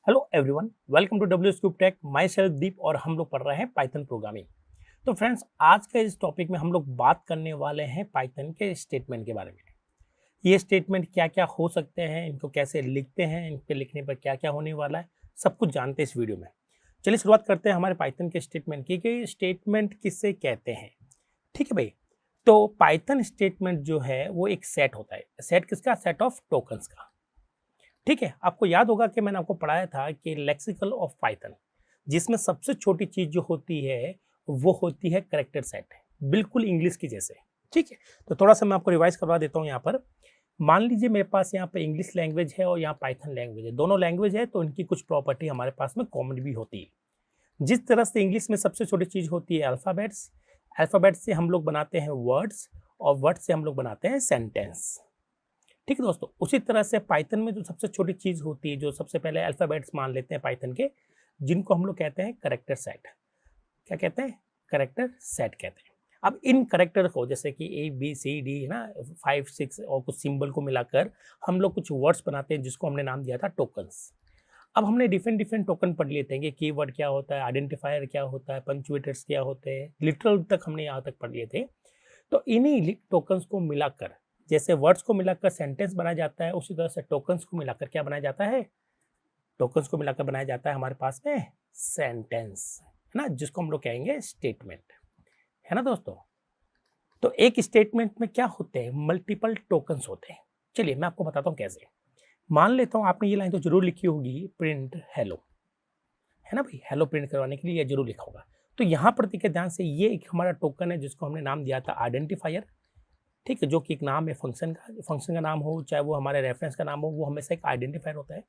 Hello everyone, welcome to W scoop tech. Myself Deep और हम लोग पढ़ रहे हैं पाइथन प्रोग्रामिंग। तो फ्रेंड्स, आज के इस टॉपिक में हम लोग बात करने वाले हैं पाइथन के स्टेटमेंट के बारे में। ये स्टेटमेंट क्या क्या हो सकते हैं, इनको कैसे लिखते हैं, इनके लिखने पर क्या क्या होने वाला है, सब कुछ जानते हैं इस वीडियो में। चलिए शुरुआत करते हैं हमारे पाइथन के स्टेटमेंट की कि स्टेटमेंट किससे कहते हैं। ठीक है भाई, तो पाइथन स्टेटमेंट जो है वो एक सेट होता है। सेट किसका? सेट ऑफ टोकन्स का। ठीक है, आपको याद होगा कि मैंने आपको पढ़ाया था कि लेक्सिकल ऑफ पाइथन, जिसमें सबसे छोटी चीज जो होती है वो होती है कैरेक्टर सेट, बिल्कुल इंग्लिश की जैसे। ठीक है, तो थोड़ा सा मैं आपको रिवाइज करवा देता हूँ यहाँ पर। मान लीजिए मेरे पास यहाँ पे इंग्लिश लैंग्वेज है और यहाँ पाइथन लैंग्वेज है, दोनों लैंग्वेज है तो इनकी कुछ प्रॉपर्टी हमारे पास में कॉमन भी होती है। जिस तरह से इंग्लिश में सबसे छोटी चीज होती है अल्फाबेट्स, अल्फाबेट्स से हम लोग बनाते हैं वर्ड्स और वर्ड्स से हम लोग बनाते हैं सेंटेंस। ठीक है दोस्तों, उसी तरह से पाइथन में जो सबसे छोटी चीज होती है, जो सबसे पहले अल्फाबेट्स मान लेते हैं पाइथन के, जिनको हम लोग कहते हैं कैरेक्टर सेट। क्या कहते हैं? कैरेक्टर सेट कहते हैं। अब इन कैरेक्टर को, जैसे कि ए बी सी डी है ना, 5 6 और कुछ सिंबल को मिलाकर हम लोग कुछ वर्ड्स बनाते हैं जिसको हमने नाम दिया था टोकन्स। अब हमने डिफरेंट डिफरेंट टोकन पढ़ लिए थे कि कीवर्ड क्या होता है, आइडेंटिफायर क्या होता है, पंक्चुएटर्स क्या होते हैं, लिटरल तक हमने यहाँ तक पढ़ लिए थे। तो इन्हीं टोकन्स को मिलाकर, जैसे वर्ड्स को मिलाकर सेंटेंस बनाया जाता है, उसी तरह से टोकन्स को मिलाकर क्या बनाया जाता है? टोकन्स को मिलाकर बनाया जाता है हमारे पास में सेंटेंस, है ना, जिसको हम लोग कहेंगे स्टेटमेंट, है ना दोस्तों। तो एक स्टेटमेंट में क्या होते हैं? मल्टीपल टोकन्स होते हैं। चलिए मैं आपको बताता हूँ कैसे। मान लेता हूँ आपने ये लाइन तो जरूर लिखी होगी, प्रिंट हेलो, है ना भाई, हेलो प्रिंट करवाने के लिए ये जरूर लिखा होगा। तो यहाँ पर देखिए ध्यान से, ये एक हमारा टोकन है जिसको हमने नाम दिया था आइडेंटिफायर। ठीक है, जो कि एक नाम है फंक्शन का, फंक्शन का नाम हो चाहे वो हमारे रेफरेंस का नाम हो, वो हमेशा एक आइडेंटिफायर होता है।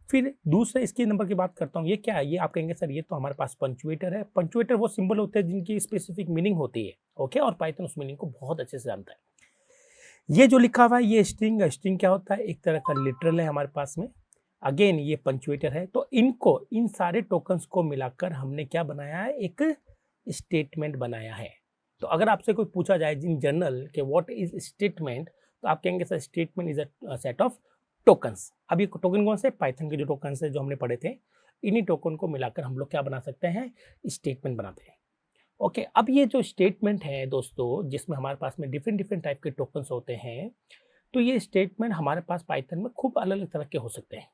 फिर दूसरे इसके नंबर की बात करता हूँ, ये क्या है? ये आप कहेंगे सर ये तो हमारे पास पंचुएटर है। पंचुएटर वो सिंबल होते हैं जिनकी स्पेसिफिक मीनिंग होती है। ओके, और पाइथन उस मीनिंग को बहुत अच्छे से जानता है। ये जो लिखा हुआ है ये स्ट्रिंग, स्ट्रिंग क्या होता है? एक तरह का लिटरल है हमारे पास में। अगेन ये पंचुएटर है। तो इनको, इन सारे टोकन्स को मिलाकर हमने क्या बनाया है? एक स्टेटमेंट बनाया है। तो अगर आपसे कोई पूछा जाए इन जनरल कि व्हाट इज स्टेटमेंट, तो आप कहेंगे sir statement is a set of tokens. अब ये टोकन कौन से? पाइथन के जो टोकन्स है जो हमने पढ़े थे, इन्हीं टोकन को मिलाकर हम लोग क्या बना सकते हैं? स्टेटमेंट बनाते हैं। ओके, अब ये जो स्टेटमेंट है दोस्तों, जिसमें हमारे पास में डिफरेंट डिफरेंट टाइप के टोकन्स होते हैं, तो ये स्टेटमेंट हमारे पास पाइथन में खूब अलग अलग तरह के हो सकते हैं।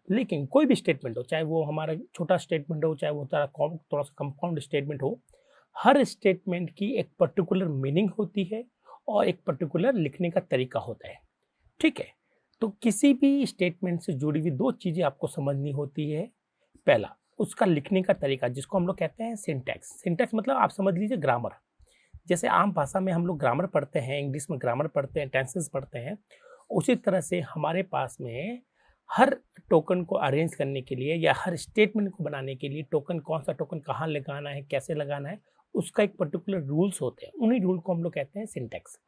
लेकिन कोई भी स्टेटमेंट हो, चाहे वो हमारा छोटा स्टेटमेंट हो, चाहे वो थोड़ा सा कंपाउंड स्टेटमेंट हो, हर स्टेटमेंट की एक पर्टिकुलर मीनिंग होती है और एक पर्टिकुलर लिखने का तरीका होता है। ठीक है, तो किसी भी स्टेटमेंट से जुड़ी हुई दो चीजें आपको समझनी होती है। पहला, उसका लिखने का तरीका, जिसको हम लोग कहते हैं सिंटैक्स। सिंटैक्स मतलब आप समझ लीजिए ग्रामर। जैसे आम भाषा में हम लोग ग्रामर पढ़ते हैं, इंग्लिश में ग्रामर पढ़ते हैं, टेंसेस पढ़ते हैं, उसी तरह से हमारे पास में हर टोकन को अरेंज करने के लिए या हर स्टेटमेंट को बनाने के लिए टोकन, कौन सा टोकन कहाँ लगाना है, कैसे लगाना है, उसका एक पर्टिकुलर रूल्स होते हैं। उन्हीं रूल को हम लोग कहते हैं सिंटैक्स।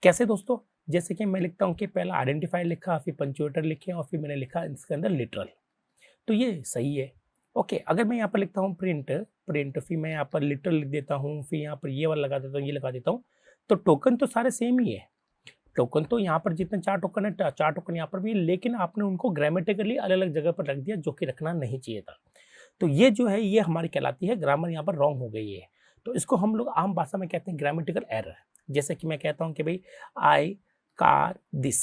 कैसे दोस्तों? जैसे कि मैं लिखता हूँ कि पहला आइडेंटिफायर लिखा, फिर पंक्चुएटर लिखे और फिर मैंने लिखा इसके अंदर लिटरल, तो ये सही है। ओके, अगर मैं यहाँ पर लिखता हूँ प्रिंट, प्रिंट फिर मैं यहाँ पर लिटरल लिख देता हूँ, फिर यहाँ पर ये वाला लगा देता हूँ, ये लगा देता हूँ, तो टोकन तो सारे सेम ही है। टोकन तो यहाँ पर जितने 4 टोकन है, 4 टोकन यहाँ पर भी, लेकिन आपने उनको ग्रामेटिकली अलग अलग जगह पर रख दिया, जो कि रखना नहीं चाहिए था। तो ये जो है ये हमारी कहलाती है ग्रामर, यहाँ पर रॉन्ग हो गई है। तो इसको हम लोग आम भाषा में कहते हैं ग्रामेटिकल एरर। जैसे कि मैं कहता हूँ कि भाई आई कार दिस,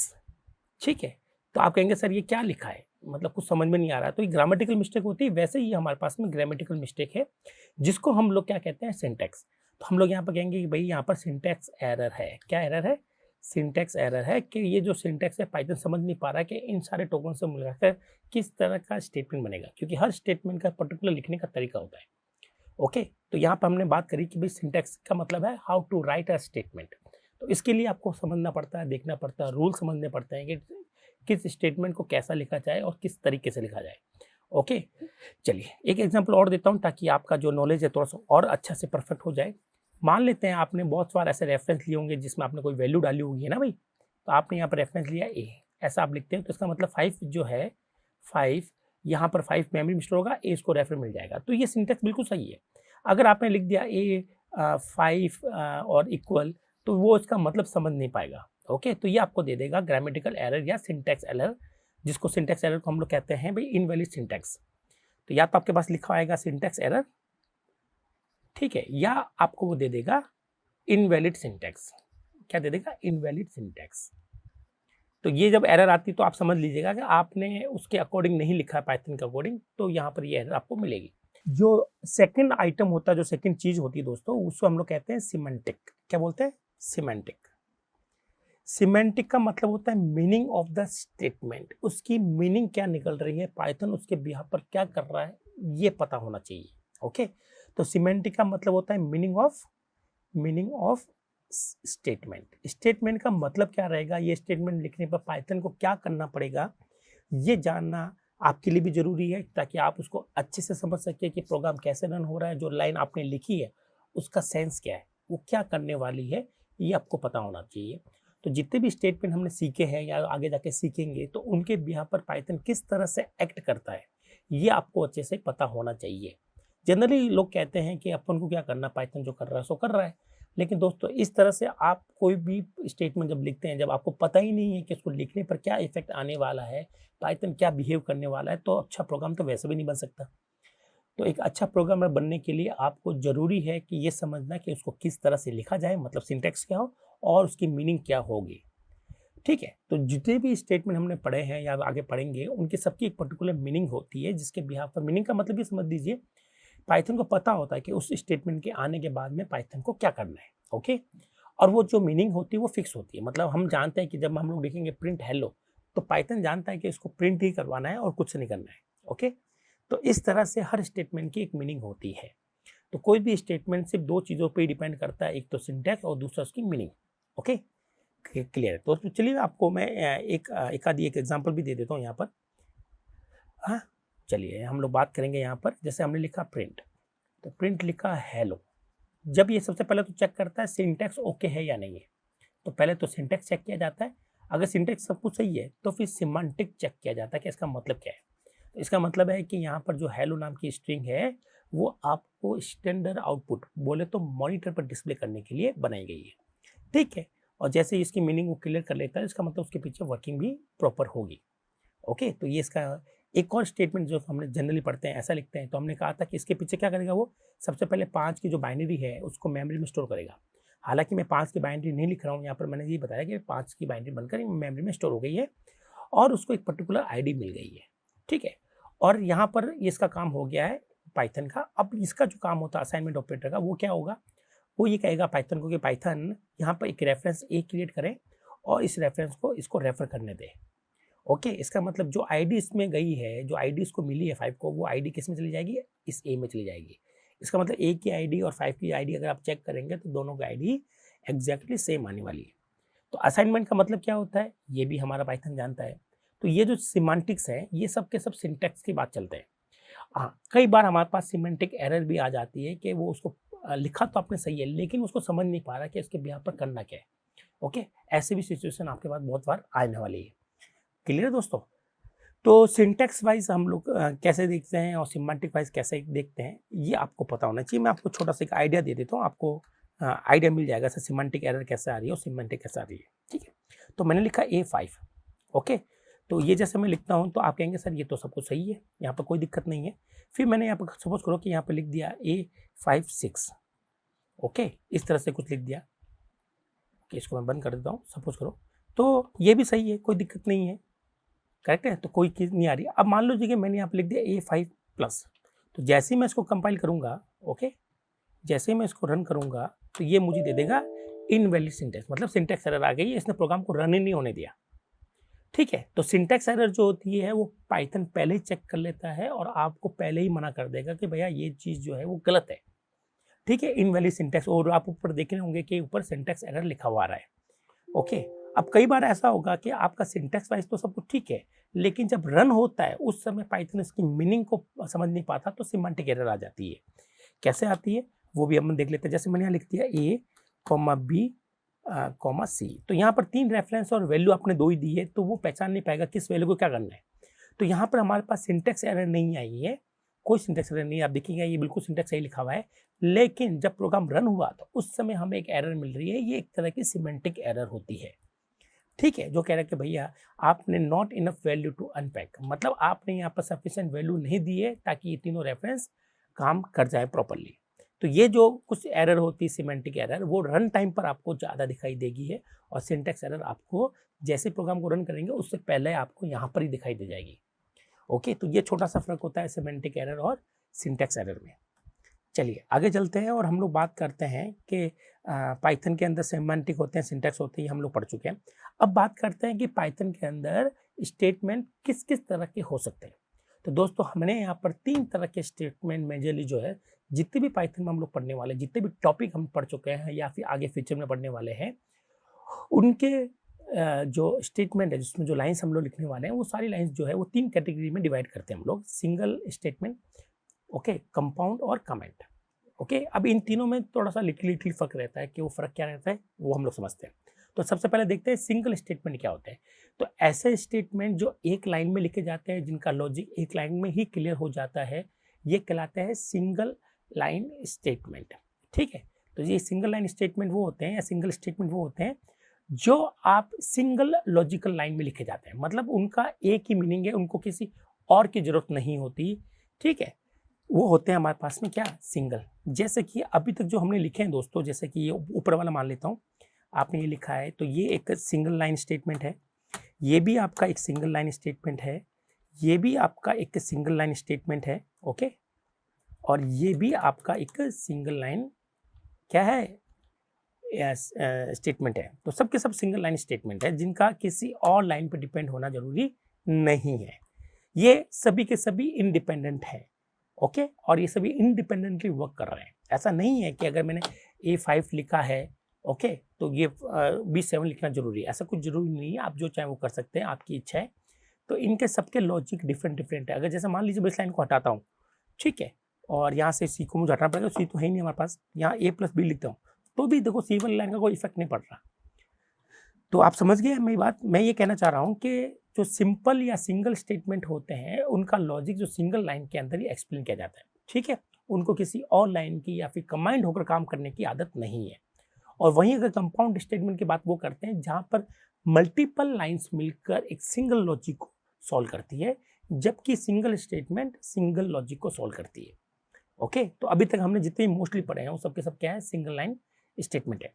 ठीक है, तो आप कहेंगे सर ये क्या लिखा है, मतलब कुछ समझ में नहीं आ रहा है, तो ये ग्रामेटिकल मिस्टेक होती है। वैसे ही हमारे पास में ग्रामेटिकल मिस्टेक है, जिसको हम लोग क्या कहते हैं? सिंटैक्स। तो हम लोग यहाँ पर कहेंगे कि भाई यहाँ पर सिंटैक्स एरर है। क्या एरर है? सिंटैक्स एरर है कि ये जो सिंटैक्स है पाइथन समझ नहीं पा रहा है कि इन सारे टोकन से मिलाकर किस तरह का स्टेटमेंट बनेगा, क्योंकि हर स्टेटमेंट का पर्टिकुलर लिखने का तरीका होता है। ओके, तो यहाँ पर हमने बात करी कि भाई सिंटैक्स का मतलब है how to write a statement. तो इसके लिए आपको समझना पड़ता है, देखना पड़ता है, रूल समझने पड़ते हैं कि किस स्टेटमेंट को कैसा लिखा जाए और किस तरीके से लिखा जाए। ओके, चलिए एक एग्जांपल और देता हूँ ताकि आपका जो नॉलेज है थोड़ा सा और अच्छा से परफेक्ट हो जाए। मान लेते हैं आपने बहुत बार ऐसे रेफरेंस लिए होंगे जिसमें आपने कोई वैल्यू डाली होगी, है ना भाई, तो आपने यहाँ पर रेफरेंस लिया ए, ऐसा आप लिखते हैं, तो इसका मतलब 5 जो है 5, यहाँ पर 5 मेमोरी मिस्टर होगा, ए इसको रेफर मिल जाएगा। तो ये सिंटेक्स बिल्कुल सही है। अगर आपने लिख दिया ए 5 और इक्वल, तो वो इसका मतलब समझ नहीं पाएगा। ओके, तो ये आपको दे देगा ग्रामेटिकल एरर या सिंटैक्स एरर, जिसको सिंटैक्स एरर को हम लोग कहते हैं भाई इनवैलिड सिंटैक्स। तो या तो आपके पास लिखा आएगा सिंटैक्स एरर, ठीक है, या आपको वो दे देगा इनवैलिड सिंटैक्स। क्या दे देगा? Invalid syntax. तो ये जब एरर आती है तो आप समझ लीजिएगा कि आपने उसके अकॉर्डिंग नहीं लिखा है पाइथन के अकॉर्डिंग, तो यहाँ पर ये एरर आपको मिलेगी। जो सेकंड आइटम होता है, जो सेकंड चीज होती है दोस्तों, उसको हम लोग कहते हैं सिमेंटिक। क्या बोलते हैं? सिमेंटिक। सिमेंटिक का मतलब होता है मीनिंग ऑफ द स्टेटमेंट। उसकी मीनिंग क्या निकल रही है, पाइथन उसके बिहाफ पर क्या कर रहा है, ये पता होना चाहिए। ओके, तो सिमेंटिक का मतलब होता है मीनिंग ऑफ स्टेटमेंट। स्टेटमेंट का मतलब क्या रहेगा, ये स्टेटमेंट लिखने पर पाइथन को क्या करना पड़ेगा, ये जानना आपके लिए भी जरूरी है, ताकि आप उसको अच्छे से समझ सके कि प्रोग्राम कैसे रन हो रहा है। जो लाइन आपने लिखी है उसका सेंस क्या है, वो क्या करने वाली है, ये आपको पता होना चाहिए। तो जितने भी स्टेटमेंट हमने सीखे हैं या आगे जाके सीखेंगे, तो उनके बिहाफ पर पाइथन किस तरह से एक्ट करता है, ये आपको अच्छे से पता होना चाहिए। जनरली लोग कहते हैं कि अपन को क्या करना, पाइथन जो कर रहा है सो कर रहा है। लेकिन दोस्तों, इस तरह से आप कोई भी स्टेटमेंट जब लिखते हैं, जब आपको पता ही नहीं है कि उसको लिखने पर क्या इफेक्ट आने वाला है, पाइथन क्या बिहेव करने वाला है, तो अच्छा प्रोग्राम तो वैसे भी नहीं बन सकता। तो एक अच्छा प्रोग्रामर बनने के लिए आपको जरूरी है कि ये समझना कि उसको किस तरह से लिखा जाए, मतलब सिंटैक्स क्या हो और उसकी मीनिंग क्या होगी। ठीक है, तो जितने भी स्टेटमेंट हमने पढ़े हैं या आगे पढ़ेंगे, उनकी सबकी एक पर्टिकुलर मीनिंग होती है, जिसके बिहाफ पर मीनिंग का मतलब ये समझ लीजिए, पाइथन को पता होता है कि उस स्टेटमेंट के आने के बाद में पाइथन को क्या करना है। ओके, और वो जो मीनिंग होती है वो फिक्स होती है। मतलब हम जानते हैं कि जब हम लोग लिखेंगे प्रिंट हेलो, तो पाइथन जानता है कि इसको प्रिंट ही करवाना है और कुछ नहीं करना है। ओके, तो इस तरह से हर स्टेटमेंट की एक मीनिंग होती है। तो कोई भी स्टेटमेंट सिर्फ दो चीज़ों पे डिपेंड करता है, एक तो सिंटैक्स और दूसरा उसकी मीनिंग। ओके, क्लियर है? तो चलिए आपको मैं एक आधी एग्जांपल भी दे देता हूँ यहाँ पर। हाँ, चलिए हम लोग बात करेंगे यहाँ पर। जैसे हमने लिखा प्रिंट, तो प्रिंट लिखा हेलो। जब ये सबसे पहले तो चेक करता है सिंटैक्स ओके है या नहीं है। तो पहले तो सिंटैक्स चेक किया जाता है। अगर सिंटैक्स सब कुछ सही है तो फिर सिमेंटिक चेक किया जाता है कि इसका मतलब क्या है। तो इसका मतलब है कि यहाँ पर जो हेलो नाम की स्ट्रिंग है, वो आपको स्टैंडर्ड आउटपुट बोले तो मॉनिटर पर डिस्प्ले करने के लिए बनाई गई है। ठीक है, और जैसे ही इसकी मीनिंग वो क्लियर कर लेता है, इसका मतलब उसके पीछे वर्किंग भी प्रॉपर होगी। ओके, तो ये इसका एक और स्टेटमेंट जो हमने जनरली पढ़ते हैं, ऐसा लिखते हैं। तो हमने कहा था कि इसके पीछे क्या करेगा, वो सबसे पहले 5 की जो बाइनरी है उसको मेमोरी में स्टोर करेगा। हालांकि मैं 5 की बाइनरी नहीं लिख रहा हूँ यहाँ पर, मैंने ये बताया कि 5 की बाइनरी बनकर मेमोरी में स्टोर हो गई है और उसको एक पर्टिकुलर आईडी मिल गई है। ठीक है, और यहाँ पर इसका काम हो गया है पाइथन का। अब इसका जो काम होता है असाइनमेंट ऑपरेटर का, वो क्या होगा, वो ये कहेगा पाइथन को कि पाइथन यहाँ पर एक रेफरेंस ए क्रिएट करे और इस रेफरेंस को इसको रेफर करने दे। ओके, इसका मतलब जो आईडी इसमें गई है, जो आईडी इसको मिली है 5 को, वो आईडी किस में चली जाएगी, इस ए में चली जाएगी। इसका मतलब ए की आईडी और 5 की आईडी अगर आप चेक करेंगे तो दोनों की आईडी एग्जैक्टली सेम आने वाली है। तो असाइनमेंट का मतलब क्या होता है, ये भी हमारा पाइथन जानता है। तो ये जो सिमेंटिक्स है, ये सब के सब सिंटैक्स की बात चलते हैं। हाँ, कई बार हमारे पास सिमेंटिक एरर भी आ जाती है कि वो उसको लिखा तो आपने सही है, लेकिन उसको समझ नहीं पा रहा कि इसके बिहाफ पर करना क्या है। ओके, ऐसे भी सिचुएशन आपके पास बहुत बार आने वाली है। क्लियर है दोस्तों? तो सिंटैक्स वाइज हम लोग कैसे देखते हैं और सिमेंटिक वाइज कैसे देखते हैं, ये आपको पता होना चाहिए। मैं आपको छोटा सा एक आइडिया दे देता हूँ, आपको आइडिया मिल जाएगा सर सिमेंटिक एरर कैसे आ रही है और सिमेंटिक कैसे आ रही है। ठीक है, तो मैंने लिखा A5। ओके, तो ये जैसे मैं लिखता हूँ तो आप कहेंगे सर ये तो सब कुछ सही है, यहाँ पर कोई दिक्कत नहीं है। फिर मैंने यहाँ पर सपोज करो कि यहाँ पर लिख दिया A56। ओके, इस तरह से कुछ लिख दिया कि इसको मैं बंद कर देता हूँ, सपोज करो। तो ये भी सही है, कोई दिक्कत नहीं है, करेक्ट है, तो कोई चीज़ नहीं आ रही। अब मान लो जी कि मैंने यहाँ पे लिख दिया A5+। तो जैसे ही मैं इसको कंपाइल करूँगा, ओके, जैसे ही मैं इसको रन करूँगा, तो ये मुझे दे देगा इनवैलिड सिंटैक्स, मतलब सिंटैक्स एरर आ गई है, इसने प्रोग्राम को रन ही नहीं होने दिया। ठीक है, तो सिंटैक्स एरर जो होती है वो पाइथन पहले ही चेक कर लेता है और आपको पहले ही मना कर देगा कि भैया ये चीज़ जो है वो गलत है। ठीक है, इनवैलिड सिंटैक्स, और आप ऊपर देख रहे होंगे कि ऊपर सिंटैक्स एरर लिखा हुआ आ रहा है। ओके, अब कई बार ऐसा होगा कि आपका सिंटैक्स वाइज तो सब कुछ ठीक है, लेकिन जब रन होता है उस समय पाइथन इसकी मीनिंग को समझ नहीं पाता, तो सिमेंटिक एरर आ जाती है। कैसे आती है वो भी हम देख लेते हैं। जैसे मैंने यहाँ लिख दिया A, B, C, तो यहाँ पर 3 रेफरेंस और वैल्यू आपने 2 ही दी है, तो वो पहचान नहीं पाएगा किस वैल्यू को क्या करना है। तो यहाँ पर हमारे पास सिंटैक्स एरर नहीं आई है, कोई सिंटैक्स एरर नहीं, आप देखेंगे ये बिल्कुल सिंटैक्स सही लिखा हुआ है। लेकिन जब प्रोग्राम रन हुआ तो उस समय हमें एक एरर मिल रही है, ये एक तरह की सिमेंटिक एरर होती है। ठीक है, जो कह रहा है कि भैया आपने not enough value to unpack, मतलब आपने यहाँ पर सफिशिएंट वैल्यू नहीं दी है ताकि ये तीनों रेफरेंस काम कर जाए प्रॉपरली। तो ये जो कुछ एरर होती है, सिमेंटिक एरर, वो रन टाइम पर आपको ज़्यादा दिखाई देगी है, और सिंटैक्स एरर आपको जैसे प्रोग्राम को रन करेंगे उससे पहले आपको यहाँ पर ही दिखाई दे जाएगी। ओके, तो ये छोटा सा फर्क होता है सिमेंटिक एरर और सिंटैक्स एरर में। चलिए आगे चलते हैं और हम लोग बात करते हैं कि पाइथन के अंदर सिमेंटिक होते हैं, सिंटैक्स होते हैं, हम लोग पढ़ चुके हैं। अब बात करते हैं कि पाइथन के अंदर स्टेटमेंट किस किस तरह के हो सकते हैं। तो दोस्तों हमने यहाँ पर 3 तरह के स्टेटमेंट मेजरली जो है, जितने भी पाइथन में हम लोग पढ़ने वाले, जितने भी टॉपिक हम पढ़ चुके हैं या फिर आगे फ्यूचर में पढ़ने वाले हैं, उनके जो स्टेटमेंट है, जिसमें जो लाइन्स हम लोग लिखने वाले हैं, वो सारी लाइन्स जो है वो 3 कैटेगरी में डिवाइड करते हैं हम लोग, सिंगल स्टेटमेंट, ओके, कंपाउंड और कमेंट। ओके, अब इन तीनों में थोड़ा सा लिटिल फर्क रहता है, कि वो फर्क क्या रहता है वो हम लोग समझते हैं। तो सबसे पहले देखते हैं सिंगल स्टेटमेंट क्या होते हैं। तो ऐसे स्टेटमेंट जो एक लाइन में लिखे जाते हैं, जिनका लॉजिक एक लाइन में ही क्लियर हो जाता है, ये कहलाते हैं सिंगल लाइन स्टेटमेंट। ठीक है, तो ये सिंगल लाइन स्टेटमेंट वो होते हैं, या सिंगल स्टेटमेंट वो होते हैं जो आप सिंगल लॉजिकल लाइन में लिखे जाते हैं, मतलब उनका एक ही मीनिंग है, उनको किसी और की जरूरत नहीं होती। ठीक है, वो होते हैं हमारे पास में क्या, सिंगल। जैसे कि अभी तक जो हमने लिखे हैं दोस्तों, जैसे कि ये ऊपर वाला मान लेता हूँ, आपने ये लिखा है, तो ये एक सिंगल लाइन स्टेटमेंट है, ये भी आपका एक सिंगल लाइन स्टेटमेंट है, ये भी आपका एक सिंगल लाइन स्टेटमेंट है, ओके, और ये भी आपका एक सिंगल लाइन क्या है, स्टेटमेंट है। तो सब के सब सिंगल लाइन स्टेटमेंट है, जिनका किसी और लाइन पर डिपेंड होना जरूरी नहीं है। ये सभी के सभी इंडिपेंडेंट है, ओके, और ये सभी इंडिपेंडेंटली वर्क कर रहे हैं। ऐसा नहीं है कि अगर मैंने A5 लिखा है, ओके, तो ये B7 लिखना जरूरी है, ऐसा कुछ जरूरी नहीं है, आप जो चाहे वो कर सकते हैं, आपकी इच्छा है। तो इनके सबके लॉजिक डिफरेंट है। अगर जैसे मान लीजिए बेस लाइन को हटाता हूँ, ठीक है, और यहाँ से C को मुझे हटाना पड़ेगा, C तो है ही नहीं हमारे पास, यहाँ A+B लिखता हूँ, तो भी देखो C वाली लाइन का कोई इफेक्ट नहीं पड़ रहा। तो आप समझ गए मेरी बात। मैं ये कहना चाह रहा हूँ कि जो सिंपल या सिंगल स्टेटमेंट होते हैं, उनका लॉजिक जो सिंगल लाइन के अंदर ही एक्सप्लेन किया जाता है। ठीक है, उनको किसी और लाइन की या फिर कंबाइंड होकर काम करने की आदत नहीं है। और वहीं अगर कंपाउंड स्टेटमेंट की बात वो करते हैं, जहाँ पर मल्टीपल लाइन्स मिलकर एक सिंगल लॉजिक को सॉल्व करती है, जबकि सिंगल स्टेटमेंट सिंगल लॉजिक को सॉल्व करती है। ओके, तो अभी तक हमने जितने मोस्टली पढ़े हैं वो सबके सब क्या है, सिंगल लाइन स्टेटमेंट है।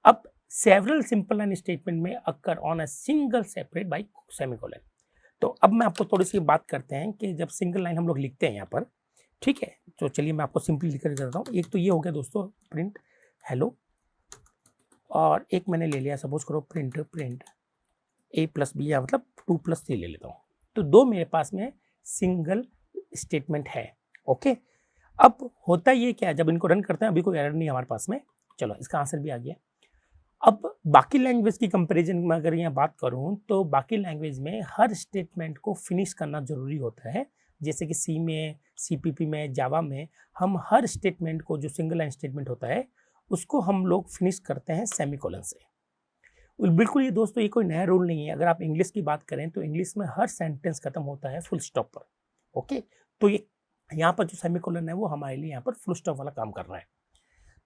अब सेवरल सिंपल लाइन स्टेटमेंट में occur on a single separate by semicolon. तो अब मैं आपको थोड़ी सी बात करते हैं कि जब सिंगल लाइन हम लोग लिखते हैं यहाँ पर, ठीक है, तो चलिए मैं आपको सिंपली लिख कर देता हूँ। एक तो ये हो गया दोस्तों प्रिंट हेलो, और एक मैंने ले लिया, सपोज करो प्रिंट A+B, या मतलब 2+3 ले लेता हूँ। तो दो मेरे पास में सिंगल स्टेटमेंट है। ओके, अब होता ये क्या है, जब इनको रन करते हैं, अभी कोई एरर नहीं है हमारे पास में, चलो इसका आंसर भी आ गया। अब बाकी लैंग्वेज की कंपैरिजन में अगर यहाँ बात करूँ, तो बाकी लैंग्वेज में हर स्टेटमेंट को फिनिश करना जरूरी होता है। जैसे कि C में, CPP में, जावा में हम हर स्टेटमेंट को, जो सिंगल लाइन स्टेटमेंट होता है, उसको हम लोग फिनिश करते हैं सेमीकोलन से। बिल्कुल ये दोस्तों ये कोई नया रूल नहीं है। अगर आप इंग्लिश की बात करें तो इंग्लिश में हर सेंटेंस खत्म होता है फुल स्टॉप पर। ओके, तो ये यहाँ पर जो सेमीकोलन है वो हमारे लिए यहाँ पर फुल स्टॉप वाला काम कर रहा है।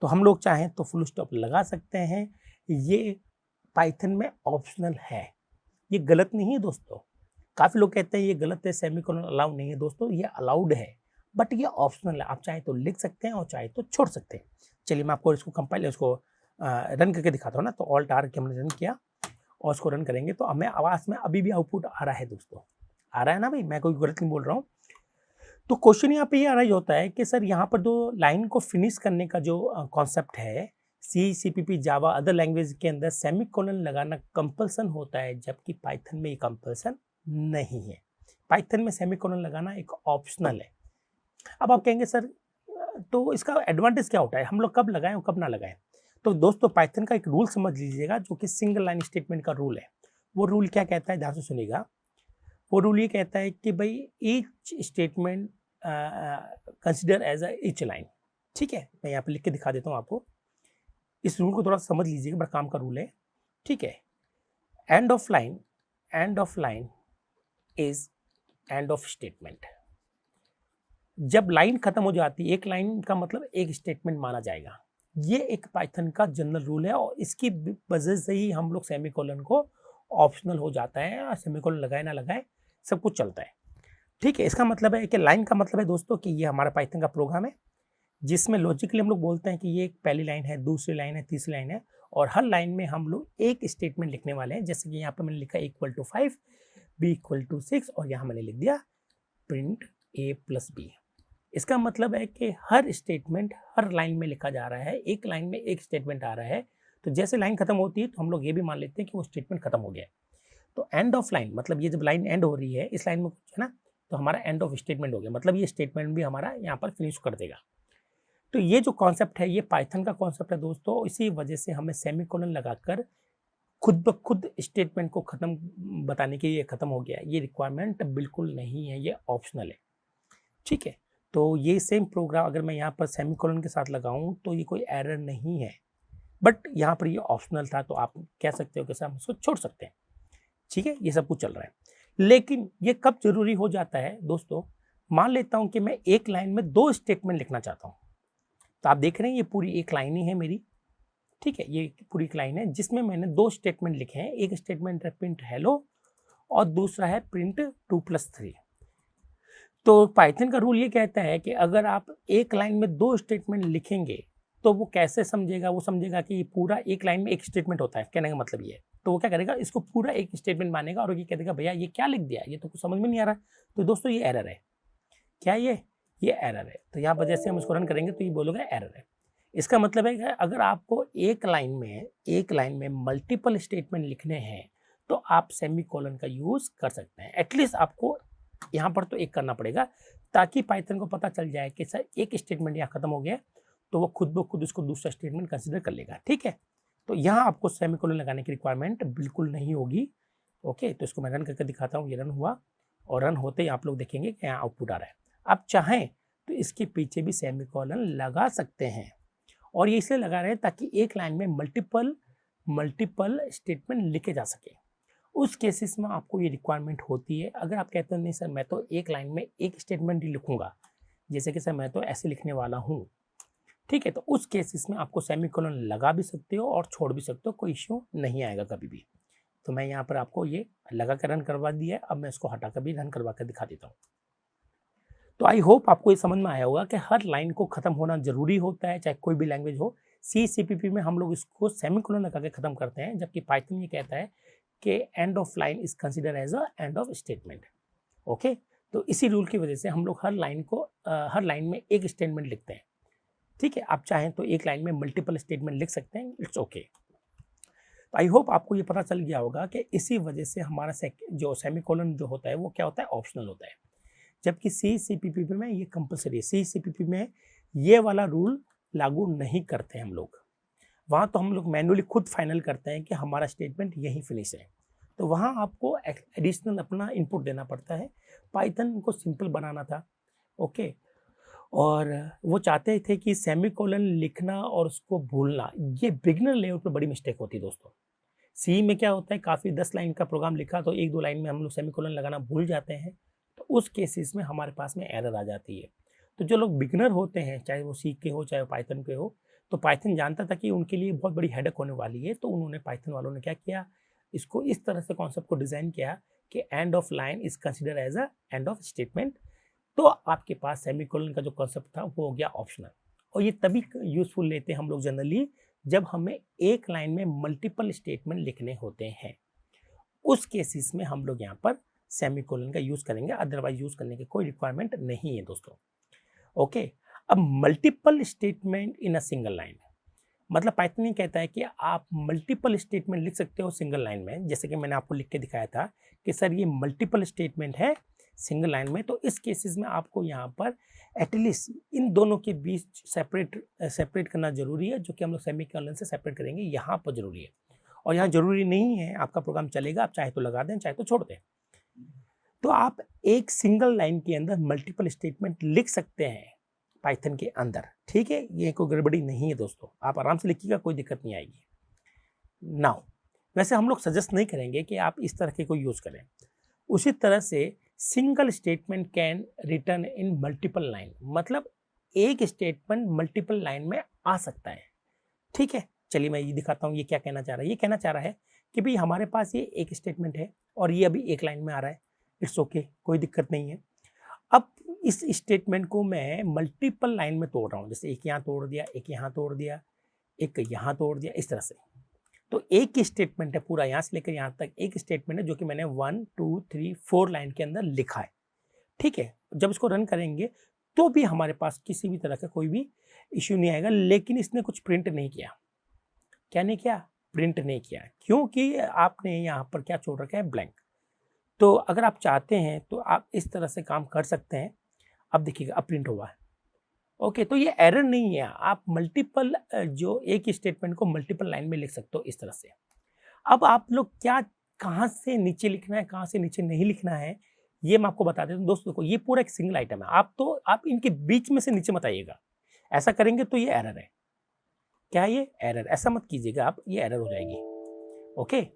तो हम लोग चाहें तो फुल स्टॉप लगा सकते हैं, ये पाइथन में ऑप्शनल है, ये गलत नहीं है दोस्तों। काफ़ी लोग कहते हैं ये गलत है, सेमीकोलन अलाउ नहीं है। दोस्तों ये अलाउड है, बट ये ऑप्शनल है, आप चाहे तो लिख सकते हैं और चाहे तो छोड़ सकते हैं। चलिए मैं आपको इसको कंपाइल, इसको रन करके दिखाता हूँ ना। तो Alt+R के हमने रन किया और इसको रन करेंगे तो हमें आवाज़ में अभी भी आउटपुट आ रहा है दोस्तों, आ रहा है ना भाई, मैं कोई गलत नहीं बोल रहा हूँ। तो क्वेश्चन यहाँ पे ये अराइज होता है कि सर यहाँ पर दो लाइन को फिनिश करने का जो कॉन्सेप्ट है, C, CPP, जावा, अदर लैंग्वेज के अंदर सेमीकोलन लगाना कंपल्सन होता है, जबकि पाइथन में ये कंपल्सन नहीं है। पाइथन में सेमीकोलन लगाना एक ऑप्शनल है। अब आप कहेंगे सर तो इसका एडवांटेज क्या होता है, हम लोग कब लगाएं और कब ना लगाएं। तो दोस्तों पाइथन का एक रूल समझ लीजिएगा, जो कि सिंगल लाइन स्टेटमेंट का रूल है। वो रूल क्या कहता है, ध्यान से सुनिएगा। वो रूल ये कहता है कि भाई each statement consider as a each line. ठीक है, मैं यहाँ पे लिख के दिखा देता हूँ आपको। इस रूल को थोड़ा समझ लीजिएगा, बड़ा काम का रूल है। ठीक है, and of line is and of statement. जब लाइन खत्म हो जाती है, एक लाइन का मतलब एक स्टेटमेंट माना जाएगा। ये एक पाइथन का जनरल रूल है और इसकी वजह से ही हम लोग सेमीकोलन को ऑप्शनल हो जाता है, सेमीकोलन लगाए ना लगाए सब कुछ चलता है। ठीक है, इसका मतलब है कि लाइन का मतलब है दोस्तों कि ये हमारा पाइथन का प्रोग्राम है जिसमें लॉजिकली हम लोग बोलते हैं कि ये एक पहली लाइन है, दूसरी लाइन है, तीसरी लाइन है, और हर लाइन में हम लोग एक स्टेटमेंट लिखने वाले हैं। जैसे कि यहाँ पर मैंने लिखा equal to 5, B equal to 6, और यहाँ मैंने लिख दिया प्रिंट ए प्लस बी। इसका मतलब है कि हर स्टेटमेंट हर लाइन में लिखा जा रहा है, एक लाइन में एक स्टेटमेंट आ रहा है। तो जैसे लाइन खत्म होती है तो हम लोग ये भी मान लेते हैं कि वो स्टेटमेंट खत्म हो गया है। तो एंड ऑफ लाइन मतलब ये जब लाइन एंड हो रही है इस लाइन में कुछ है ना, तो हमारा एंड ऑफ स्टेटमेंट हो गया, मतलब ये स्टेटमेंट भी हमारा यहाँ पर फिनिश कर देगा। तो ये जो कॉन्सेप्ट है ये पाइथन का कॉन्सेप्ट है दोस्तों, इसी वजह से हमें सेमीकोलन लगाकर खुद ब खुद स्टेटमेंट को खत्म बताने के लिए खत्म हो गया। ये रिक्वायरमेंट बिल्कुल नहीं है, ये ऑप्शनल है। ठीक है, तो ये सेम प्रोग्राम अगर मैं यहाँ पर सेमीकोलन के साथ लगाऊं तो ये कोई एरर नहीं है, बट यहाँ पर ये ऑप्शनल था, तो आप कह सकते हो कि हम इसको छोड़ सकते हैं। ठीक है, ये सब कुछ चल रहा है, लेकिन ये कब जरूरी हो जाता है दोस्तों, मान लेता हूं कि मैं एक लाइन में 2 स्टेटमेंट लिखना चाहता हूं। तो आप देख रहे हैं ये पूरी एक लाइन ही है मेरी। ठीक है, ये पूरी एक लाइन है जिसमें मैंने 2 स्टेटमेंट लिखे हैं। एक स्टेटमेंट है प्रिंट हेलो और दूसरा है प्रिंट 2+3। तो पाइथन का रूल ये कहता है कि अगर आप एक लाइन में 2 स्टेटमेंट लिखेंगे तो वो कैसे समझेगा, वो समझेगा कि ये पूरा एक लाइन में एक स्टेटमेंट होता है, कहने का मतलब ये है। तो वो क्या करेगा, इसको पूरा एक स्टेटमेंट मानेगा और ये कह देगा भैया ये क्या लिख दिया, ये तो कुछ समझ में नहीं आ रहा। तो दोस्तों ये एरर है। क्या ये एरर है। तो यहाँ पर जैसे हम इसको रन करेंगे तो ये बोलोगे एरर है। इसका मतलब है कि अगर आपको एक लाइन में मल्टीपल स्टेटमेंट लिखने हैं तो आप सेमीकोलन का यूज कर सकते हैं। एटलीस्ट आपको यहाँ पर तो एक करना पड़ेगा ताकि पाइथन को पता चल जाए कि सर एक स्टेटमेंट यहाँ खत्म हो गया, तो वो खुद ब खुद उसको दूसरा स्टेटमेंट कंसिडर कर लेगा। ठीक है, तो यहाँ आपको सेमीकोलन लगाने की रिक्वायरमेंट बिल्कुल नहीं होगी। ओके, तो इसको मैं रन करके दिखाता हूँ। ये रन हुआ और रन होते ही आप लोग देखेंगे कि यहाँ आउटपुट आ रहा है। आप चाहें तो इसके पीछे भी सेमीकोलन लगा सकते हैं, और ये इसलिए लगा रहे हैं ताकि एक लाइन में मल्टीपल स्टेटमेंट लिखे जा सके। उस केसेस में आपको ये रिक्वायरमेंट होती है। अगर आप कहते हैं नहीं सर मैं तो एक लाइन में एक स्टेटमेंट ही लिखूंगा, जैसे कि सर मैं तो ऐसे लिखने वाला हूँ, ठीक है, तो उस केसेस में आपको सेमीकोलन लगा भी सकते हो और छोड़ भी सकते हो, कोई इश्यू नहीं आएगा कभी भी। तो मैं यहाँ पर आपको ये लगा कर रन करवा दिया है। अब मैं इसको हटा कर भी रन करवा कर दिखा देता हूँ। तो आई होप आपको ये समझ में आया होगा कि हर लाइन को खत्म होना जरूरी होता है, चाहे कोई भी लैंग्वेज हो। C++ में हम लोग इसको सेमीकोलन लगा के खत्म करते हैं, जबकि पाइथन ये कहता है कि end of line is consider as a end of statement. Okay, तो इसी रूल की वजह से हम लोग हर लाइन में एक स्टेटमेंट लिखते हैं। ठीक है, आप चाहें तो एक लाइन में मल्टीपल स्टेटमेंट लिख सकते हैं, इट्स ओके। तो आई होप आपको ये पता चल गया होगा कि इसी वजह से हमारा जो सेमीकोलन जो होता है वो क्या होता है, ऑप्शनल होता है, जबकि C++ में ये कंपलसरी है। C++ में ये वाला रूल लागू नहीं करते हम लोग। वहाँ तो हम लोग मैन्युअली खुद फाइनल करते हैं कि हमारा स्टेटमेंट यही फिनिश है, तो वहाँ आपको एडिशनल अपना इनपुट देना पड़ता है। पाइथन को सिंपल बनाना था, ओके, और वो चाहते थे कि सेमीकोलन लिखना और उसको भूलना, ये बिगिनर लेवल पर बड़ी मिस्टेक होती है दोस्तों। सी में क्या होता है, काफ़ी 10 लाइन का प्रोग्राम लिखा तो 1-2 लाइन में हम लोग सेमीकोलन लगाना भूल जाते हैं, तो उस केसेस में हमारे पास में एरर आ जाती है। तो जो लोग बिगिनर होते हैं, चाहे वो सी के हो चाहे वो पाइथन के हो, तो पाइथन जानता था कि उनके लिए बहुत बड़ी हेडेक होने वाली है, तो उन्होंने पाइथन वालों ने क्या किया, इसको इस तरह से कॉन्सेप्ट को डिज़ाइन किया कि end of line is consider as a end of statement. तो आपके पास सेमीकोलन का जो कॉन्सेप्ट था वो हो गया ऑप्शनल। और ये तभी यूजफुल लेते हैं हम लोग जनरली जब हमें एक लाइन में मल्टीपल स्टेटमेंट लिखने होते हैं। उस केसेस में हम लोग यहाँ पर सेमीकोलन का यूज करेंगे, अदरवाइज यूज करने की कोई रिक्वायरमेंट नहीं है दोस्तों। ओके, अब multiple statement in a single line, मतलब पाइथन ये कहता है कि आप मल्टीपल स्टेटमेंट लिख सकते हो सिंगल लाइन में। जैसे कि मैंने आपको लिख के दिखाया था कि सर ये मल्टीपल स्टेटमेंट है सिंगल लाइन में, तो इस केसेस में आपको यहाँ पर एटलीस्ट इन दोनों के बीच सेपरेट करना जरूरी है, जो कि हम लोग सेमीकोलन से सेपरेट करेंगे, यहाँ पर जरूरी है। और यहाँ जरूरी नहीं है, आपका प्रोग्राम चलेगा, आप चाहे तो लगा दें चाहे तो छोड़ दें। तो आप एक सिंगल लाइन के अंदर मल्टीपल स्टेटमेंट लिख सकते हैं पाइथन के अंदर, ठीक है, ये कोई गड़बड़ी नहीं है दोस्तों, आप आराम से लिखिएगा, कोई दिक्कत नहीं आएगी। नाउ वैसे हम लोग सजेस्ट नहीं करेंगे कि आप इस तरह के को यूज करें। उसी तरह से single statement can return in multiple line, मतलब एक स्टेटमेंट मल्टीपल लाइन में आ सकता है। ठीक है, चलिए मैं ये दिखाता हूँ ये क्या कहना चाह रहा है। ये कहना चाह रहा है कि भाई हमारे पास ये एक स्टेटमेंट है और ये अभी एक लाइन में आ रहा है, इट्स ओके, कोई दिक्कत नहीं है। अब इस स्टेटमेंट को मैं मल्टीपल लाइन में तोड़ रहा हूँ, जैसे एक यहाँ तोड़ दिया, एक यहाँ तोड़ दिया, एक यहाँ तोड़ दिया, इस तरह से। तो एक ही स्टेटमेंट है पूरा, यहाँ से लेकर यहाँ तक एक स्टेटमेंट है जो कि मैंने 1 2 3 4 लाइन के अंदर लिखा है, ठीक है। जब इसको रन करेंगे तो भी हमारे पास किसी भी तरह का कोई भी इश्यू नहीं आएगा, लेकिन इसने कुछ प्रिंट नहीं किया। क्या नहीं किया? प्रिंट नहीं किया, क्योंकि आपने यहाँ पर क्या छोड़ रखा है? ब्लैंक। तो अगर आप चाहते हैं तो आप इस तरह से काम कर सकते हैं। अब देखिएगा, अब प्रिंट हुआ है, ओके। तो ये एरर नहीं है, आप मल्टीपल जो एक स्टेटमेंट को मल्टीपल लाइन में लिख सकते हो इस तरह से। अब आप लोग क्या, कहाँ से नीचे लिखना है, कहाँ से नीचे नहीं लिखना है, ये मैं आपको बता देता हूँ। दोस्तों को ये पूरा एक सिंगल आइटम है, आप इनके बीच में से नीचे मत आइएगा। ऐसा करेंगे तो ये एरर है। क्या है ये? एरर। ऐसा मत कीजिएगा आप, ये एरर हो जाएगी, ओके।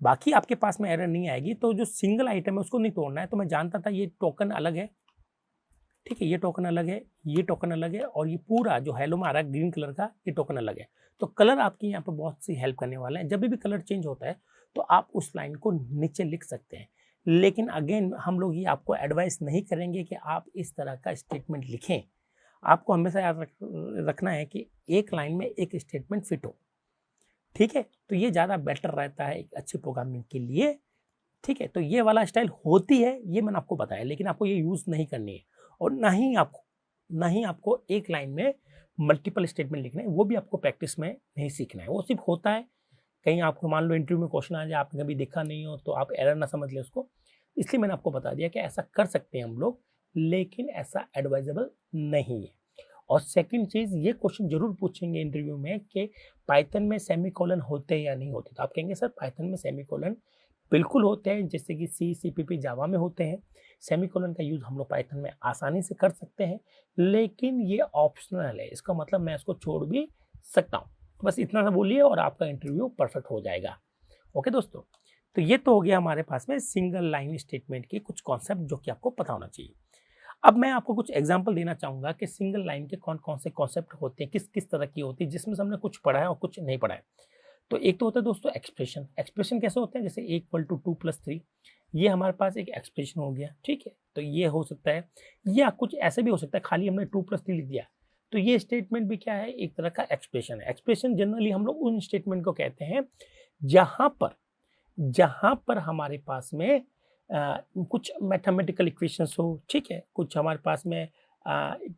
बाकी आपके पास में एरर नहीं आएगी। तो जो सिंगल आइटम है उसको नहीं तोड़ना है। तो मैं जानता था ये टोकन अलग है, ठीक है, ये टोकन अलग है, ये टोकन अलग है, और ये पूरा जो हेलो में आ रहा है ग्रीन कलर का, ये टोकन अलग है। तो कलर आपकी यहाँ पर बहुत सी हेल्प करने वाला है। जब भी कलर चेंज होता है तो आप उस लाइन को नीचे लिख सकते हैं। लेकिन अगेन हम लोग ये आपको एडवाइस नहीं करेंगे कि आप इस तरह का स्टेटमेंट लिखें। आपको हमेशा याद रखना है कि एक लाइन में एक स्टेटमेंट फिट हो, ठीक है। तो ये ज़्यादा बेटर रहता है एक अच्छी प्रोग्रामिंग के लिए, ठीक है। तो ये वाला स्टाइल होती है, ये मैंने आपको बताया, लेकिन आपको ये यूज़ नहीं करनी है। और ना ही आपको एक लाइन में मल्टीपल स्टेटमेंट लिखना है, वो भी आपको प्रैक्टिस में नहीं सीखना है। वो सिर्फ होता है कहीं आपको मान लो इंटरव्यू में क्वेश्चन आ जाए, आपने कभी देखा नहीं हो तो आप एरर ना समझ लें उसको। इसलिए मैंने आपको बता दिया कि ऐसा कर सकते हैं हम लोग, लेकिन ऐसा एडवाइजेबल नहीं है। और सेकंड चीज़, ये क्वेश्चन जरूर पूछेंगे इंटरव्यू में कि पाइथन में सेमीकोलन होते हैं या नहीं होते। तो आप कहेंगे सर पाइथन में सेमीकोलन बिल्कुल होते हैं, जैसे कि सी CPP जावा में होते हैं। सेमीकोलन का यूज़ हम लोग पाइथन में आसानी से कर सकते हैं, लेकिन ये ऑप्शनल है। इसका मतलब मैं इसको छोड़ भी सकता हूँ। बस इतना सा बोलिए और आपका इंटरव्यू परफेक्ट हो जाएगा, ओके दोस्तों। तो ये तो हो गया हमारे पास में सिंगल लाइन स्टेटमेंट की कुछ कॉन्सेप्ट जो कि आपको पता होना चाहिए। अब मैं आपको कुछ एग्जांपल देना चाहूँगा कि सिंगल लाइन के कौन कौन से कॉन्सेप्ट होते हैं, किस किस तरह की होती है, जिसमें से हमने कुछ पढ़ा है और कुछ नहीं पढ़ा है। तो एक तो होता है दोस्तों एक्सप्रेशन। एक्सप्रेशन कैसे होते हैं? जैसे (2 + 3), ये हमारे पास एक एक्सप्रेशन हो गया, ठीक है। तो ये हो सकता है, या कुछ ऐसे भी हो सकता है खाली हमने 2 + 3 लिख दिया। तो ये स्टेटमेंट भी क्या है? एक तरह का एक्सप्रेशन है। एक्सप्रेशन जनरली हम लोग उन स्टेटमेंट को कहते हैं जहाँ पर हमारे पास में कुछ मैथमेटिकल इक्वेशंस हो, ठीक है, कुछ हमारे पास में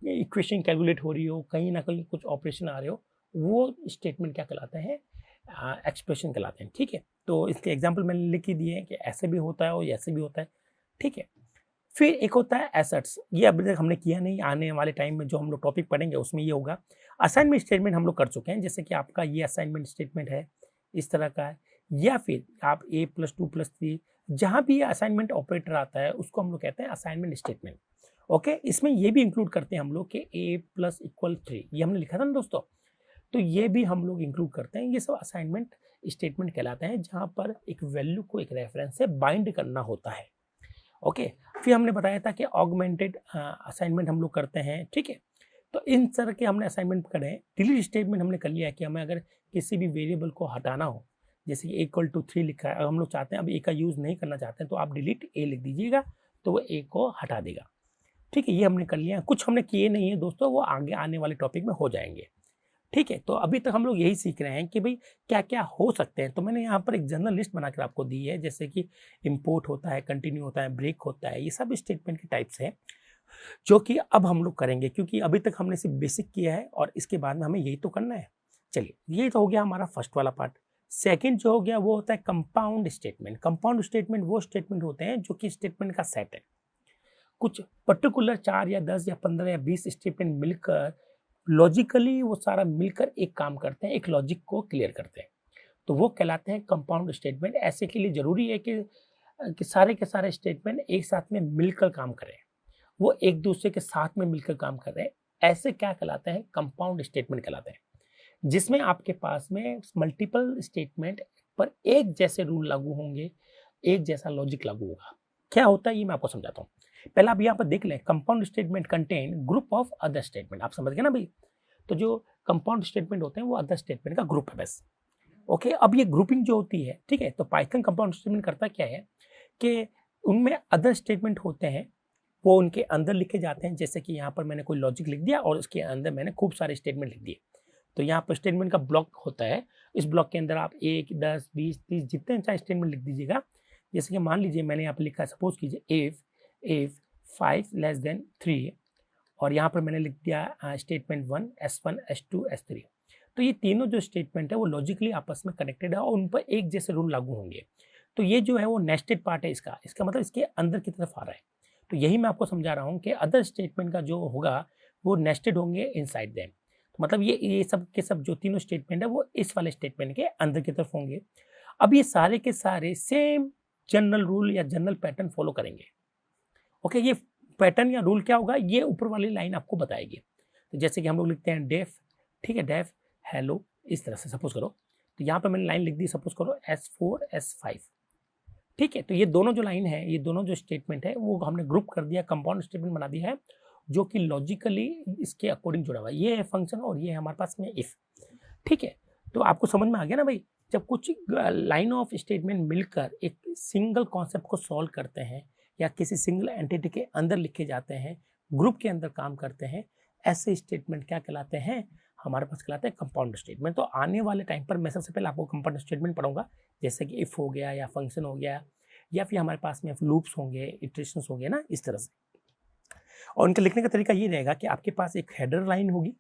इक्वेशन कैलकुलेट हो रही हो, कहीं ना कहीं कुछ ऑपरेशन आ रहे हो, वो स्टेटमेंट क्या कहलाते हैं? एक्सप्रेशन कहलाते हैं, ठीक है। तो इसके एग्जांपल मैंने लिख ही दिए हैं कि ऐसे भी होता है और ऐसे भी होता है, ठीक है। फिर एक होता है एसेट्स। ये अभी तक हमने किया नहीं, आने वाले टाइम में जो हम लोग टॉपिक पढ़ेंगे उसमें ये होगा। असाइनमेंट स्टेटमेंट हम लोग कर चुके हैं, जैसे कि आपका ये असाइनमेंट स्टेटमेंट है, इस तरह का है। या फिर आप (a+2 + 3), जहाँ भी ये असाइनमेंट ऑपरेटर आता है उसको हम लोग कहते हैं असाइनमेंट स्टेटमेंट, ओके। इसमें ये भी इंक्लूड करते हैं हम लोग कि a + = 3, ये हमने लिखा था ना दोस्तों। तो ये भी हम लोग इंक्लूड करते हैं। ये सब असाइनमेंट स्टेटमेंट कहलाते हैं, जहाँ पर एक वैल्यू को एक रेफरेंस से बाइंड करना होता है, ओके। फिर हमने बताया था कि ऑगमेंटेड असाइनमेंट हम लोग करते हैं, ठीक है। तो इन तरह के हमने असाइनमेंट करे हैं। डिलीट स्टेटमेंट हमने कर लिया है कि हमें अगर किसी भी वेरिएबल को हटाना हो, जैसे कि (3) लिखा है, अगर हम लोग चाहते हैं अब a का यूज़ नहीं करना चाहते हैं तो आप डिलीट a लिख दीजिएगा, तो वो a को हटा देगा, ठीक है। ये हमने कर लिया है। कुछ हमने किए नहीं है दोस्तों, वो आगे आने वाले टॉपिक में हो जाएंगे, ठीक है। तो अभी तक हम लोग यही सीख रहे हैं कि भाई क्या क्या हो सकते हैं। तो मैंने यहाँ पर एक जनरल लिस्ट बनाकर आपको दी है, जैसे कि इंपोर्ट होता है, कंटिन्यू होता है, ब्रेक होता है, ये सब स्टेटमेंट के टाइप्स हैं जो कि अब हम लोग करेंगे, क्योंकि अभी तक हमने सिर्फ बेसिक किया है और इसके बाद में हमें यही तो करना है। चलिए, ये तो हो गया हमारा फर्स्ट वाला पार्ट। सेकेंड जो हो गया वो होता है कंपाउंड स्टेटमेंट। कंपाउंड स्टेटमेंट वो स्टेटमेंट होते हैं जो कि स्टेटमेंट का सेट है। कुछ पर्टिकुलर 4 या 10 या 15 या 20 स्टेटमेंट मिलकर लॉजिकली वो सारा मिलकर एक काम करते हैं, एक लॉजिक को क्लियर करते हैं, तो वो कहलाते हैं कंपाउंड स्टेटमेंट। ऐसे के लिए जरूरी है कि सारे के सारे स्टेटमेंट एक साथ में मिलकर काम करें, वो एक दूसरे के साथ में मिलकर काम कर रहे हैं। ऐसे क्या कहलाते हैं? कंपाउंड स्टेटमेंट कहलाते हैं, जिसमें आपके पास में मल्टीपल स्टेटमेंट पर एक जैसे रूल लागू होंगे, एक जैसा लॉजिक लागू होगा। क्या होता है ये मैं आपको समझाता हूँ। पहले आप यहाँ पर देख लें, compound statement contain group of other statement. आप समझ गए ना भाई? तो जो कंपाउंड स्टेटमेंट होते हैं वो अदर स्टेटमेंट का ग्रुप है बस। ओके, अब ये ग्रुपिंग जो होती है, ठीक है, तो पाइथन कंपाउंड स्टेटमेंट करता क्या है कि उनमें अदर स्टेटमेंट होते हैं, वो उनके अंदर लिखे जाते हैं। जैसे कि यहाँ पर मैंने कोई लॉजिक लिख दिया और उसके अंदर मैंने खूब सारे स्टेटमेंट लिख दिए। तो यहाँ पर स्टेटमेंट का ब्लॉक होता है, इस ब्लॉक के अंदर आप 1, 10, 20, 30 जितने चाहे स्टेटमेंट लिख दीजिएगा। जैसे कि मान लीजिए मैंने यहाँ पर लिखा है, सपोज कीजिए इफ 5 लेस देन 3, और यहाँ पर मैंने लिख दिया स्टेटमेंट 1, S1, S2, S3। तो ये तीनों जो स्टेटमेंट है वो लॉजिकली आपस में कनेक्टेड है और उन पर एक जैसे रूल लागू होंगे। तो ये जो है वो नेस्टेड पार्ट है इसका मतलब इसके अंदर की तरफ आ रहा है। तो यही मैं आपको समझा रहा हूँ कि अदर स्टेटमेंट का जो होगा वो नेस्टेड होंगे इनसाइड देम। तो मतलब ये सब के सब जो तीनों स्टेटमेंट है वो इस वाले स्टेटमेंट के अंदर की तरफ होंगे। अब ये सारे के सारे सेम जनरल रूल या जनरल पैटर्न फॉलो करेंगे। ओके, ये पैटर्न या रूल क्या होगा ये ऊपर वाली लाइन आपको बताएगी। तो जैसे कि हम लोग लिखते हैं डेफ, ठीक है, डेफ हेलो, इस तरह से सपोज करो। तो यहाँ पर मैंने लाइन लिख दी, सपोज करो S4, S5, ठीक है। तो ये दोनों जो लाइन है, ये दोनों जो स्टेटमेंट है वो हमने ग्रुप कर दिया, कंपाउंड स्टेटमेंट बना दिया है, जो कि लॉजिकली इसके अकॉर्डिंग जुड़ा हुआ है। ये है फंक्शन और ये है हमारे पास में इफ, ठीक है। तो आपको समझ में आ गया ना भाई, जब कुछ लाइन ऑफ स्टेटमेंट मिलकर एक सिंगल कॉन्सेप्ट को सॉल्व करते हैं या किसी सिंगल एंटिटी के अंदर लिखे जाते हैं, ग्रुप के अंदर काम करते हैं, ऐसे स्टेटमेंट क्या कहलाते हैं, हमारे पास कहलाते हैं कंपाउंड स्टेटमेंट। तो आने वाले टाइम पर मैं सबसे पहले आपको कंपाउंड स्टेटमेंट पढ़ाऊंगा, जैसे कि इफ हो गया या फंक्शन हो गया या फिर हमारे पास में लूप्स होंगे, इटरेशंस हो गए ना, इस तरह से। और उनके लिखने का तरीका ये रहेगा कि आपके पास एक हेडर लाइन होगी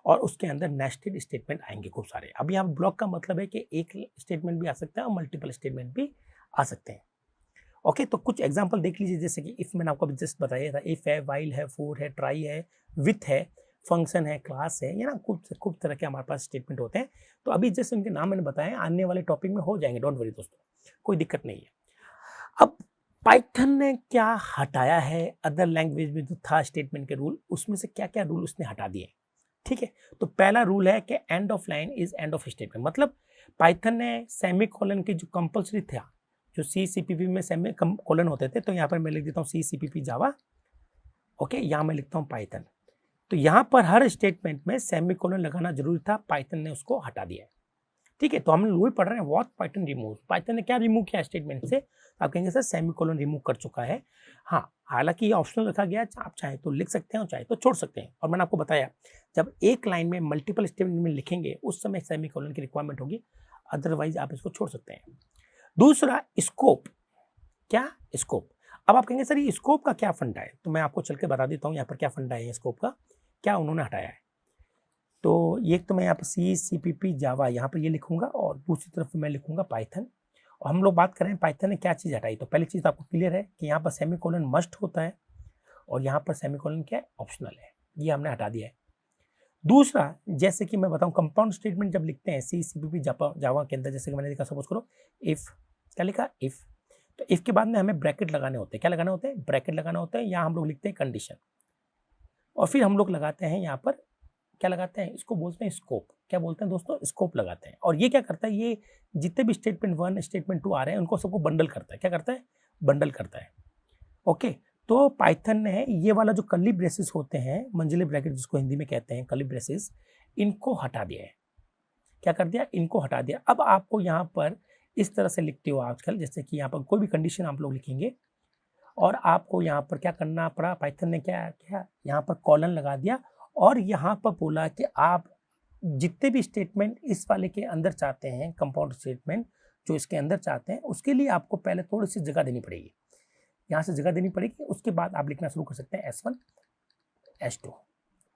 और उसके अंदर नेस्टेड स्टेटमेंट आएंगे खूब सारे। अब यहाँ ब्लॉक का मतलब है कि एक स्टेटमेंट भी आ सकता है और मल्टीपल स्टेटमेंट भी आ सकते हैं। ओके, तो कुछ एग्जांपल देख लीजिए। जैसे कि इफ मैंने आपको जस्ट बताया था, इफ है, वाइल है, फॉर है, ट्राई है, विथ है, फंक्शन है, क्लास है, ये ना खूब तरह के हमारे पास स्टेटमेंट होते हैं। तो अभी जैसे उनके नाम मैंने बताए, आने वाले टॉपिक में हो जाएंगे, डोंट वरी दोस्तों, कोई दिक्कत नहीं है। अब पाइथन ने क्या हटाया है अदर लैंग्वेज में जो था स्टेटमेंट के रूल, उसमें से क्या क्या रूल उसने हटा दिए, ठीक है। तो पहला रूल है कि end of line is and of statement. मतलब पाइथन ने सेमीकोलन की जो कंपल्सरी था, जो CCPP में सेमीकोलन होते थे, तो यहाँ पर मैं लिख देता हूँ CCPP जावा, ओके, यहाँ मैं लिखता हूँ पाइथन। तो यहाँ पर हर स्टेटमेंट में सेमीकोलन लगाना जरूरी था, पाइथन ने उसको हटा दिया है, ठीक है। तो हम लोग पढ़ रहे हैं व्हाट पाइथन रिमूव, पाइथन ने क्या रिमूव किया स्टेटमेंट से। आप कहेंगे सर सेमीकोलन रिमूव कर चुका है। हाँ, हालांकि ये ऑप्शनल रखा गया है, आप चाहे तो लिख सकते हैं और चाहे तो छोड़ सकते हैं। और मैंने आपको बताया जब एक लाइन में मल्टीपल स्टेटमेंट में लिखेंगे उस समय सेमीकोलन की रिक्वायरमेंट होगी, अदरवाइज आप इसको छोड़ सकते हैं। दूसरा स्कोप, क्या स्कोप। अब आप कहेंगे सर ये स्कोप का क्या फंडा है, तो मैं आपको चल के बता देता हूँ यहाँ पर क्या फंडा है स्कोप का, क्या उन्होंने हटाया है। तो ये तो मैं यहाँ पर CCPP जावा यहाँ पर ये लिखूंगा और दूसरी तरफ मैं लिखूंगा पाइथन। और हम लोग बात करें पाइथन ने क्या चीज़ हटाई, तो पहली चीज़ आपको क्लियर है कि यहाँ पर सेमीकोलन मस्ट होता है और यहाँ पर सेमीकोलन क्या है, ऑप्शनल है, ये हमने हटा दिया है। दूसरा, जैसे कि मैं बताऊँ कंपाउंड स्टेटमेंट जब लिखते हैं CCPP जावा के अंदर, जैसे कि मैंने लिखा सपोज करो इफ, क्या लिखा इफ, तो इफ के बाद में हमें ब्रैकेट लगाने होते हैं, क्या लगाने होते हैं, ब्रैकेट लगाना होता है। यहाँ हम लोग लिखते हैं कंडीशन और फिर हम लोग लगाते हैं यहाँ पर क्या लगाते हैं, इसको बोलते हैं स्कोप। क्या बोलते हैं दोस्तों, स्कोप लगाते हैं। और ये क्या करता है, ये जितने भी स्टेटमेंट 1 स्टेटमेंट 2 आ रहे हैं उनको सबको बंडल करता है। क्या करता है, बंडल करता है। ओके, तो पाइथन ने ये वाला जो कर्ली ब्रेसेस होते हैं, मंजिले ब्रैकेट जिसको हिंदी में कहते हैं कर्ली ब्रेसेस, इनको हटा दिया है। क्या कर दिया, इनको हटा दिया। अब आपको यहाँ पर इस तरह से लिखते हो आजकल, जैसे कि यहाँ पर कोई भी कंडीशन आप लोग लिखेंगे और आपको यहाँ पर क्या करना पड़ा, पाइथन ने क्या किया, यहाँ पर कॉलन लगा दिया और यहाँ पर बोला कि आप जितने भी स्टेटमेंट इस वाले के अंदर चाहते हैं, कंपाउंड स्टेटमेंट जो इसके अंदर चाहते हैं, उसके लिए आपको पहले थोड़ी सी जगह देनी पड़ेगी, यहाँ से जगह देनी पड़ेगी। उसके बाद आप लिखना शुरू कर सकते हैं S1, S2,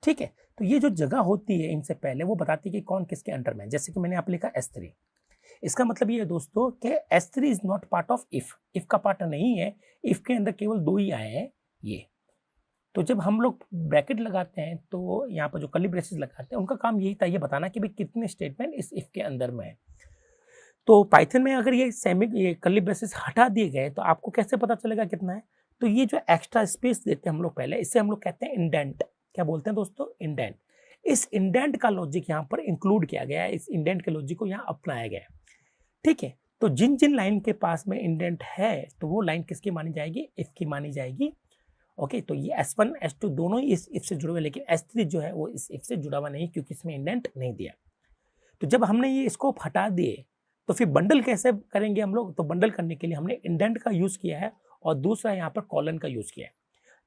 ठीक है। तो ये जो जगह होती है इनसे पहले वो बताती है कि कौन किसके अंडर में। जैसे कि मैंने यहाँ पे लिखा S3, इसका मतलब ये है दोस्तों कि S3 is not part of if का पार्ट नहीं है, इफ के अंदर केवल 2 ही आए हैं ये। तो जब हम लोग ब्रैकेट लगाते हैं तो यहाँ पर जो कर्ली ब्रेसेस लगाते हैं उनका काम यही था, ये बताना कि भाई कितने स्टेटमेंट इस इफ के अंदर में है। तो पाइथन में अगर ये कर्ली ब्रेसेस हटा दिए गए तो आपको कैसे पता चलेगा कितना है, तो ये जो एक्स्ट्रा स्पेस देते हैं हम लोग पहले, इससे हम लोग कहते हैं इंडेंट। क्या बोलते हैं दोस्तों, इंडेंट। इस इंडेंट का लॉजिक यहाँ पर इंक्लूड किया गया है, इस इंडेंट के लॉजिक को यहाँ अपनाया गया है, ठीक है। तो जिन जिन लाइन के पास में इंडेंट है तो वो लाइन किसकी मानी जाएगी, इफ की मानी जाएगी। ओके, तो ये S1 S2 दोनों ही इस इफ से जुड़े हुए, लेकिन S3 जो है वो इस इफ से जुड़ा हुआ नहीं क्योंकि इसमें इंडेंट नहीं दिया। तो जब हमने ये स्कोप हटा दिए तो फिर बंडल कैसे करेंगे हम लोग? तो बंडल करने के लिए हमने इंडेंट का यूज़ किया है और दूसरा यहाँ पर कॉलन का यूज़ किया है।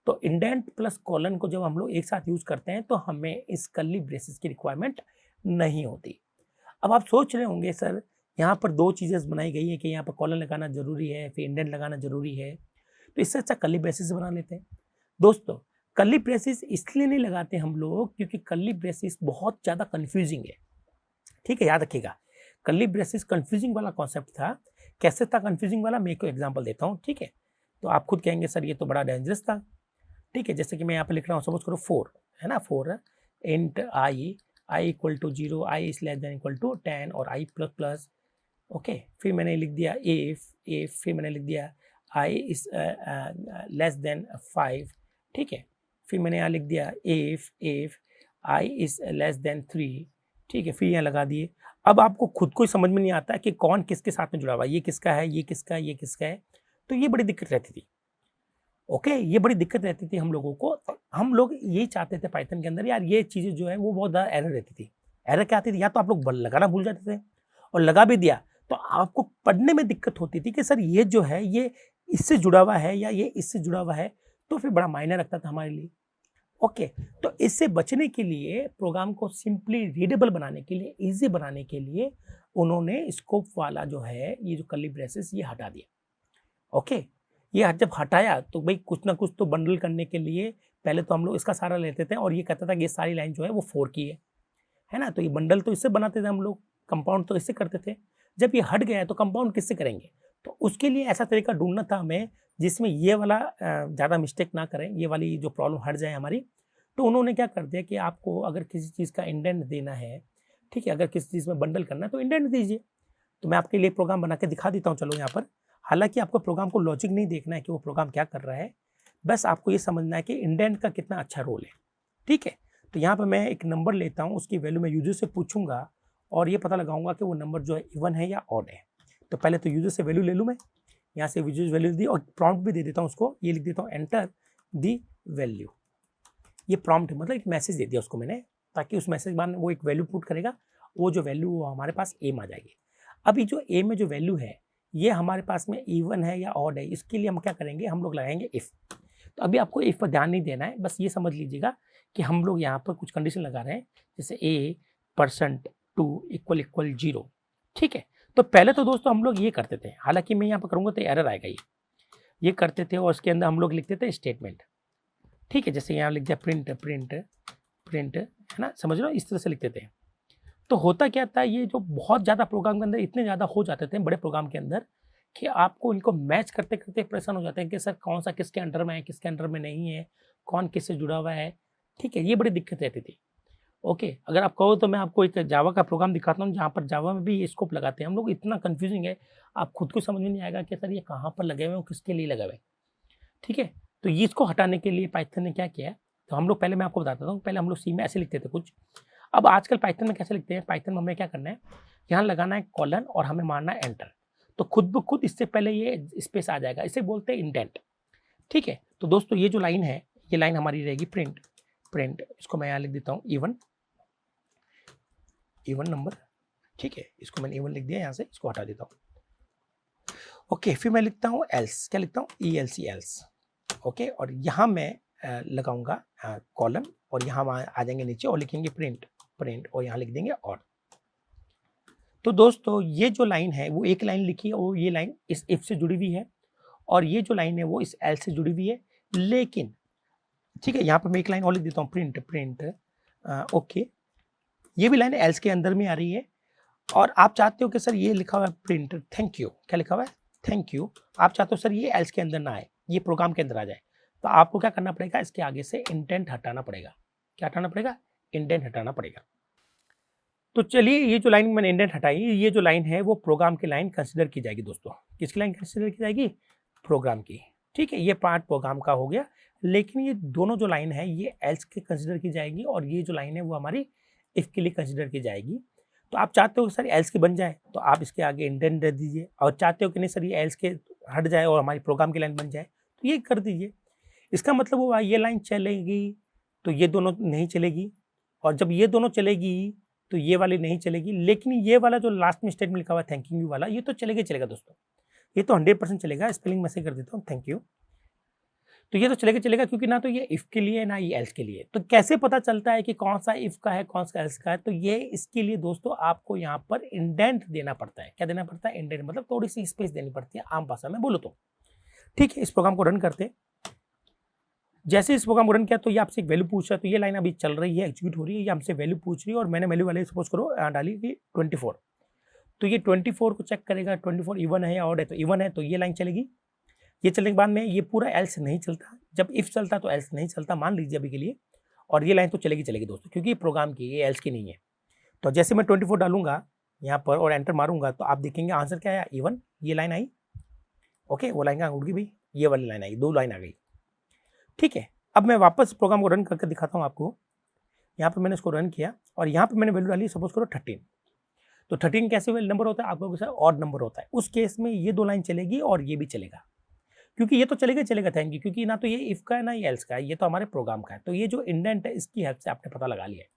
तो इंडेंट प्लस कॉलन को जब हम लोग एक साथ यूज़ करते हैं तो हमें इस कर्ली ब्रेसेस की रिक्वायरमेंट नहीं होती। अब आप सोच रहे होंगे सर यहाँ पर दो चीज़ें बनाई गई है कि यहाँ पर कॉलन लगाना जरूरी है, फिर इंडेंट लगाना जरूरी है, तो इससे अच्छा कर्ली ब्रेसेस बना लेते हैं। दोस्तों कर्ली ब्रेसेस इसलिए नहीं लगाते हम लोग क्योंकि कर्ली ब्रेसेस बहुत ज़्यादा कन्फ्यूजिंग है। ठीक है, याद रखिएगा, कर्ली ब्रेसेस कन्फ्यूजिंग वाला कॉन्सेप्ट था। कैसे था कन्फ्यूजिंग वाला, मैं एक एग्जाम्पल देता हूँ। ठीक है, तो आप खुद कहेंगे सर ये तो बड़ा डेंजरस था। ठीक है, जैसे कि मैं यहाँ पर लिख रहा हूँ, सपोज करो 4 है ना, 4 int I equal to 0, I is less than equal to 10 और आई प्लस प्लस। ओके, फिर मैंने लिख दिया इफ, फिर मैंने लिख दिया आई इज लेस देन 5। ठीक है, फिर मैंने यहाँ लिख दिया if I is less then 3। ठीक है, फिर यहाँ लगा दिए। अब आपको खुद को ही समझ में नहीं आता कि कौन किसके साथ में जुड़ा हुआ है, ये किसका है, ये किसका है, ये किसका है। तो ये बड़ी दिक्कत रहती थी। ओके, ये बड़ी दिक्कत रहती थी हम लोगों को। हम लोग यही चाहते थे पाइथन के अंदर, यार ये चीज़ें जो है वो बहुत ज़्यादा एरर रहती थी। एरर क्या आती थी, या तो आप लोग लगाना भूल जाते थे, और लगा भी दिया तो आपको पढ़ने में दिक्कत होती थी कि सर ये जो है ये इससे जुड़ा हुआ है या ये इससे जुड़ा हुआ है, तो फिर बड़ा मायने रखता था हमारे लिए। ओके, तो इससे बचने के लिए, प्रोग्राम को सिंपली रीडेबल बनाने के लिए, इजी बनाने के लिए उन्होंने स्कोप वाला जो है ये जो कर्ली ब्रेसेस ये हटा दिया। ओके, ये जब हटाया तो भाई कुछ ना कुछ तो बंडल करने के लिए पहले तो हम लोग इसका सारा लेते थे और ये कहता था कि ये सारी लाइन जो है वो 4 की है ना, तो ये बंडल तो इससे बनाते थे हम लोग, कंपाउंड तो इससे करते थे। जब ये हट गया तो कंपाउंड किससे करेंगे? तो उसके लिए ऐसा तरीका ढूंढना था हमें जिसमें ये वाला ज़्यादा मिस्टेक ना करें, ये वाली जो प्रॉब्लम हट जाए हमारी। तो उन्होंने क्या कर दिया कि आपको अगर किसी चीज़ का इंडेंट देना है, ठीक है, अगर किसी चीज़ में बंडल करना है तो इंडेंट दीजिए। तो मैं आपके लिए प्रोग्राम बना के दिखा देता हूँ, चलो यहाँ पर। हालांकि आपको प्रोग्राम को लॉजिक नहीं देखना है कि वो प्रोग्राम क्या कर रहा है, बस आपको ये समझना है कि इंडेंट का कितना अच्छा रोल है। ठीक है, तो यहाँ पर मैं एक नंबर लेता हूँ, उसकी वैल्यू मैं यूजर से पूछूंगा और ये पता लगाऊंगा कि वो नंबर जो है इवन है या ऑड है। तो पहले तो यूजर से वैल्यू ले लूँ मैं, यहाँ से यूजर वैल्यू दी और प्रॉम्प्ट भी दे देता हूँ उसको, ये लिख देता हूँ एंटर दी वैल्यू। ये प्रॉम्प्ट मतलब एक मैसेज दे दिया उसको मैंने, ताकि उस मैसेज बाद वो एक वैल्यू पुट करेगा, वो जो वैल्यू वो हमारे पास ए में आ जाएगी। अभी जो ए में जो वैल्यू है ये हमारे पास में इवन है या ऑड है, इसके लिए हम क्या करेंगे, हम लोग लगाएंगे इफ। तो अभी आपको इफ पर ध्यान नहीं देना है, बस ये समझ लीजिएगा कि हम लोग यहाँ पर कुछ कंडीशन लगा रहे हैं, जैसे a%2 इक्वल 0। ठीक है, तो पहले तो दोस्तों हम लोग ये करते थे, हालांकि मैं यहाँ पर करूँगा तो एरर आएगा, ये करते थे और उसके अंदर हम लोग लिखते थे स्टेटमेंट। ठीक है, जैसे यहाँ लिख दिया प्रिंट है ना, समझ लो, इस तरह से लिखते थे। तो होता क्या था, ये जो बहुत ज़्यादा प्रोग्राम के अंदर इतने ज़्यादा हो जाते थे बड़े प्रोग्राम के अंदर कि आपको इनको मैच करते करते परेशान हो जाते हैं कि सर कौन सा किसके अंडर में है, किसके अंडर में नहीं है, कौन किससे जुड़ा हुआ है। ठीक है, ये बड़ी दिक्कत रहती थी। ओके, अगर आप कहो तो मैं आपको एक जावा का प्रोग्राम दिखाता हूँ जहाँ पर जावा में भी ये स्कोप लगाते हैं हम लोग। इतना कन्फ्यूजिंग है, आप खुद को समझ में नहीं आएगा कि सर ये कहाँ पर लगे हुए हैं, किसके लिए लगे हुए हैं। ठीक है, तो ये इसको हटाने के लिए पाइथन ने क्या किया है, तो हम लोग पहले मैं आपको बताता हूँ, पहले हम लोग सी में ऐसे लिखते थे कुछ। अब आजकल पाइथन में कैसे लिखते हैं, पाइथन में हमें क्या करना है, यहाँ लगाना है कॉलन और हमें मारना है एंटर। तो खुद ब खुद इससे पहले ये स्पेस आ जाएगा, इसे बोलते हैं इंडेंट। ठीक है, तो दोस्तों ये जो लाइन है, ये लाइन हमारी रहेगी प्रिंट, इसको मैं यहाँ लिख देता हूँ इवन नंबर। ठीक है, इसको मैंने इवन लिख दिया, यहाँ से इसको हटा देता हूँ। ओके, फिर मैं लिखता हूँ एल्स, क्या लिखता हूँ, ELSE एल्स। ओके, और यहाँ मैं लगाऊंगा कॉलम और यहाँ आ जाएंगे नीचे और लिखेंगे प्रिंट और यहाँ लिख देंगे और। तो दोस्तों ये जो लाइन है वो एक लाइन लिखी है, वो ये लाइन इस इफ से जुड़ी हुई है और ये जो लाइन है वो इस एल से जुड़ी हुई है। लेकिन ठीक है, यहाँ पर मैं एक लाइन और लिख देता हूँ प्रिंट। ओके, ये भी लाइन एल्स के अंदर में आ रही है और आप चाहते हो कि सर ये लिखा हुआ है प्रिंट थैंक यू, क्या लिखा हुआ है थैंक यू, आप चाहते हो सर ये एल्स के अंदर ना आए, ये प्रोग्राम के अंदर आ जाए, तो आपको क्या करना पड़ेगा, इसके आगे से इंडेंट हटाना पड़ेगा। क्या हटाना पड़ेगा, इंडेंट हटाना पड़ेगा। तो चलिए ये जो लाइन मैंने इंडेंट हटाई, ये जो लाइन है वो प्रोग्राम की लाइन कंसिडर की जाएगी दोस्तों। किसकी लाइन कंसिडर की जाएगी, प्रोग्राम की। ठीक है, ये पार्ट प्रोग्राम का हो गया, लेकिन ये दोनों जो लाइन है ये एल्स के कंसिडर की जाएगी और ये जो लाइन है वो हमारी इफ के लिए कंसिडर की जाएगी। तो आप चाहते हो कि सर एल्स की बन जाए तो आप इसके आगे इंडेंट दे दीजिए, और चाहते हो कि नहीं सर ये एल्स के हट जाए और हमारी प्रोग्राम की लाइन बन जाए तो ये कर दीजिए। इसका मतलब हुआ ये लाइन चलेगी तो ये दोनों नहीं चलेगी, और जब ये दोनों चलेगी तो ये वाली नहीं चलेगी, लेकिन ये वाला जो लास्ट में स्टेटमेंट लिखा हुआ है थैंक यू वाला, ये तो चलेगा चलेगा दोस्तों, ये तो 100% चलेगा। स्पेलिंग में से कर देता हूँ थैंक यू, तो ये तो चलेगा चलेगा, क्योंकि ना तो ये इफ के लिए ना ये एल्स के लिए। तो कैसे पता चलता है कि कौन सा इफ का है कौन सा एल्स का है? तो ये इसके लिए दोस्तों आपको यहाँ पर इंडेंट देना पड़ता है। क्या देना पड़ता है? इंडेंट, मतलब थोड़ी सी स्पेस देनी पड़ती है आम भाषा में बोलो तो। ठीक है, इस प्रोग्राम को रन करते। जैसे इस प्रोग्राम को रन किया तो ये आपसे एक वैल्यू पूछ रहा है, तो ये लाइन अभी चल रही है, एग्जीक्यूट हो रही है, ये हमसे वैल्यू पूछ रही है और मैंने वैल्यू वाले सपोज करो डाली कि 24, तो ये 24 को चेक करेगा 24 इवन है या ऑड है, तो इवन है तो ये लाइन चलेगी। ये चलने के बाद में ये पूरा एल्स नहीं चलता, जब इफ चलता तो एल्स नहीं चलता, मान लीजिए अभी के लिए, और ये लाइन तो चलेगी चलेगी दोस्तों, क्योंकि ये प्रोग्राम की, ये एल्स की नहीं है। तो जैसे मैं 24 डालूंगा यहाँ पर और एंटर मारूंगा तो आप देखेंगे आंसर क्या आया, इवन, ये लाइन आई। ओके, वो लाइन कहाँ उड़ गई भाई, ये वाली लाइन आई, 2 लाइन आ गई। ठीक है, अब मैं वापस प्रोग्राम को रन करके दिखाता हूँ आपको। यहाँ पर मैंने इसको रन किया और यहाँ पर मैंने वैल्यू डाली सपोज करो 13। तो 13 कैसे नंबर होता है? आप लोगों के साथ ऑड नंबर होता है। उस केस में ये 2 लाइन चलेगी और ये भी चलेगा, क्योंकि ये तो चलेगा चलेगा थैंक यू, क्योंकि ना तो ये इफ का है ना ये एल्स का है, ये तो हमारे प्रोग्राम का है। तो ये जो इंडेंट है इसकी हेल्प से आपने पता लगा लिया है।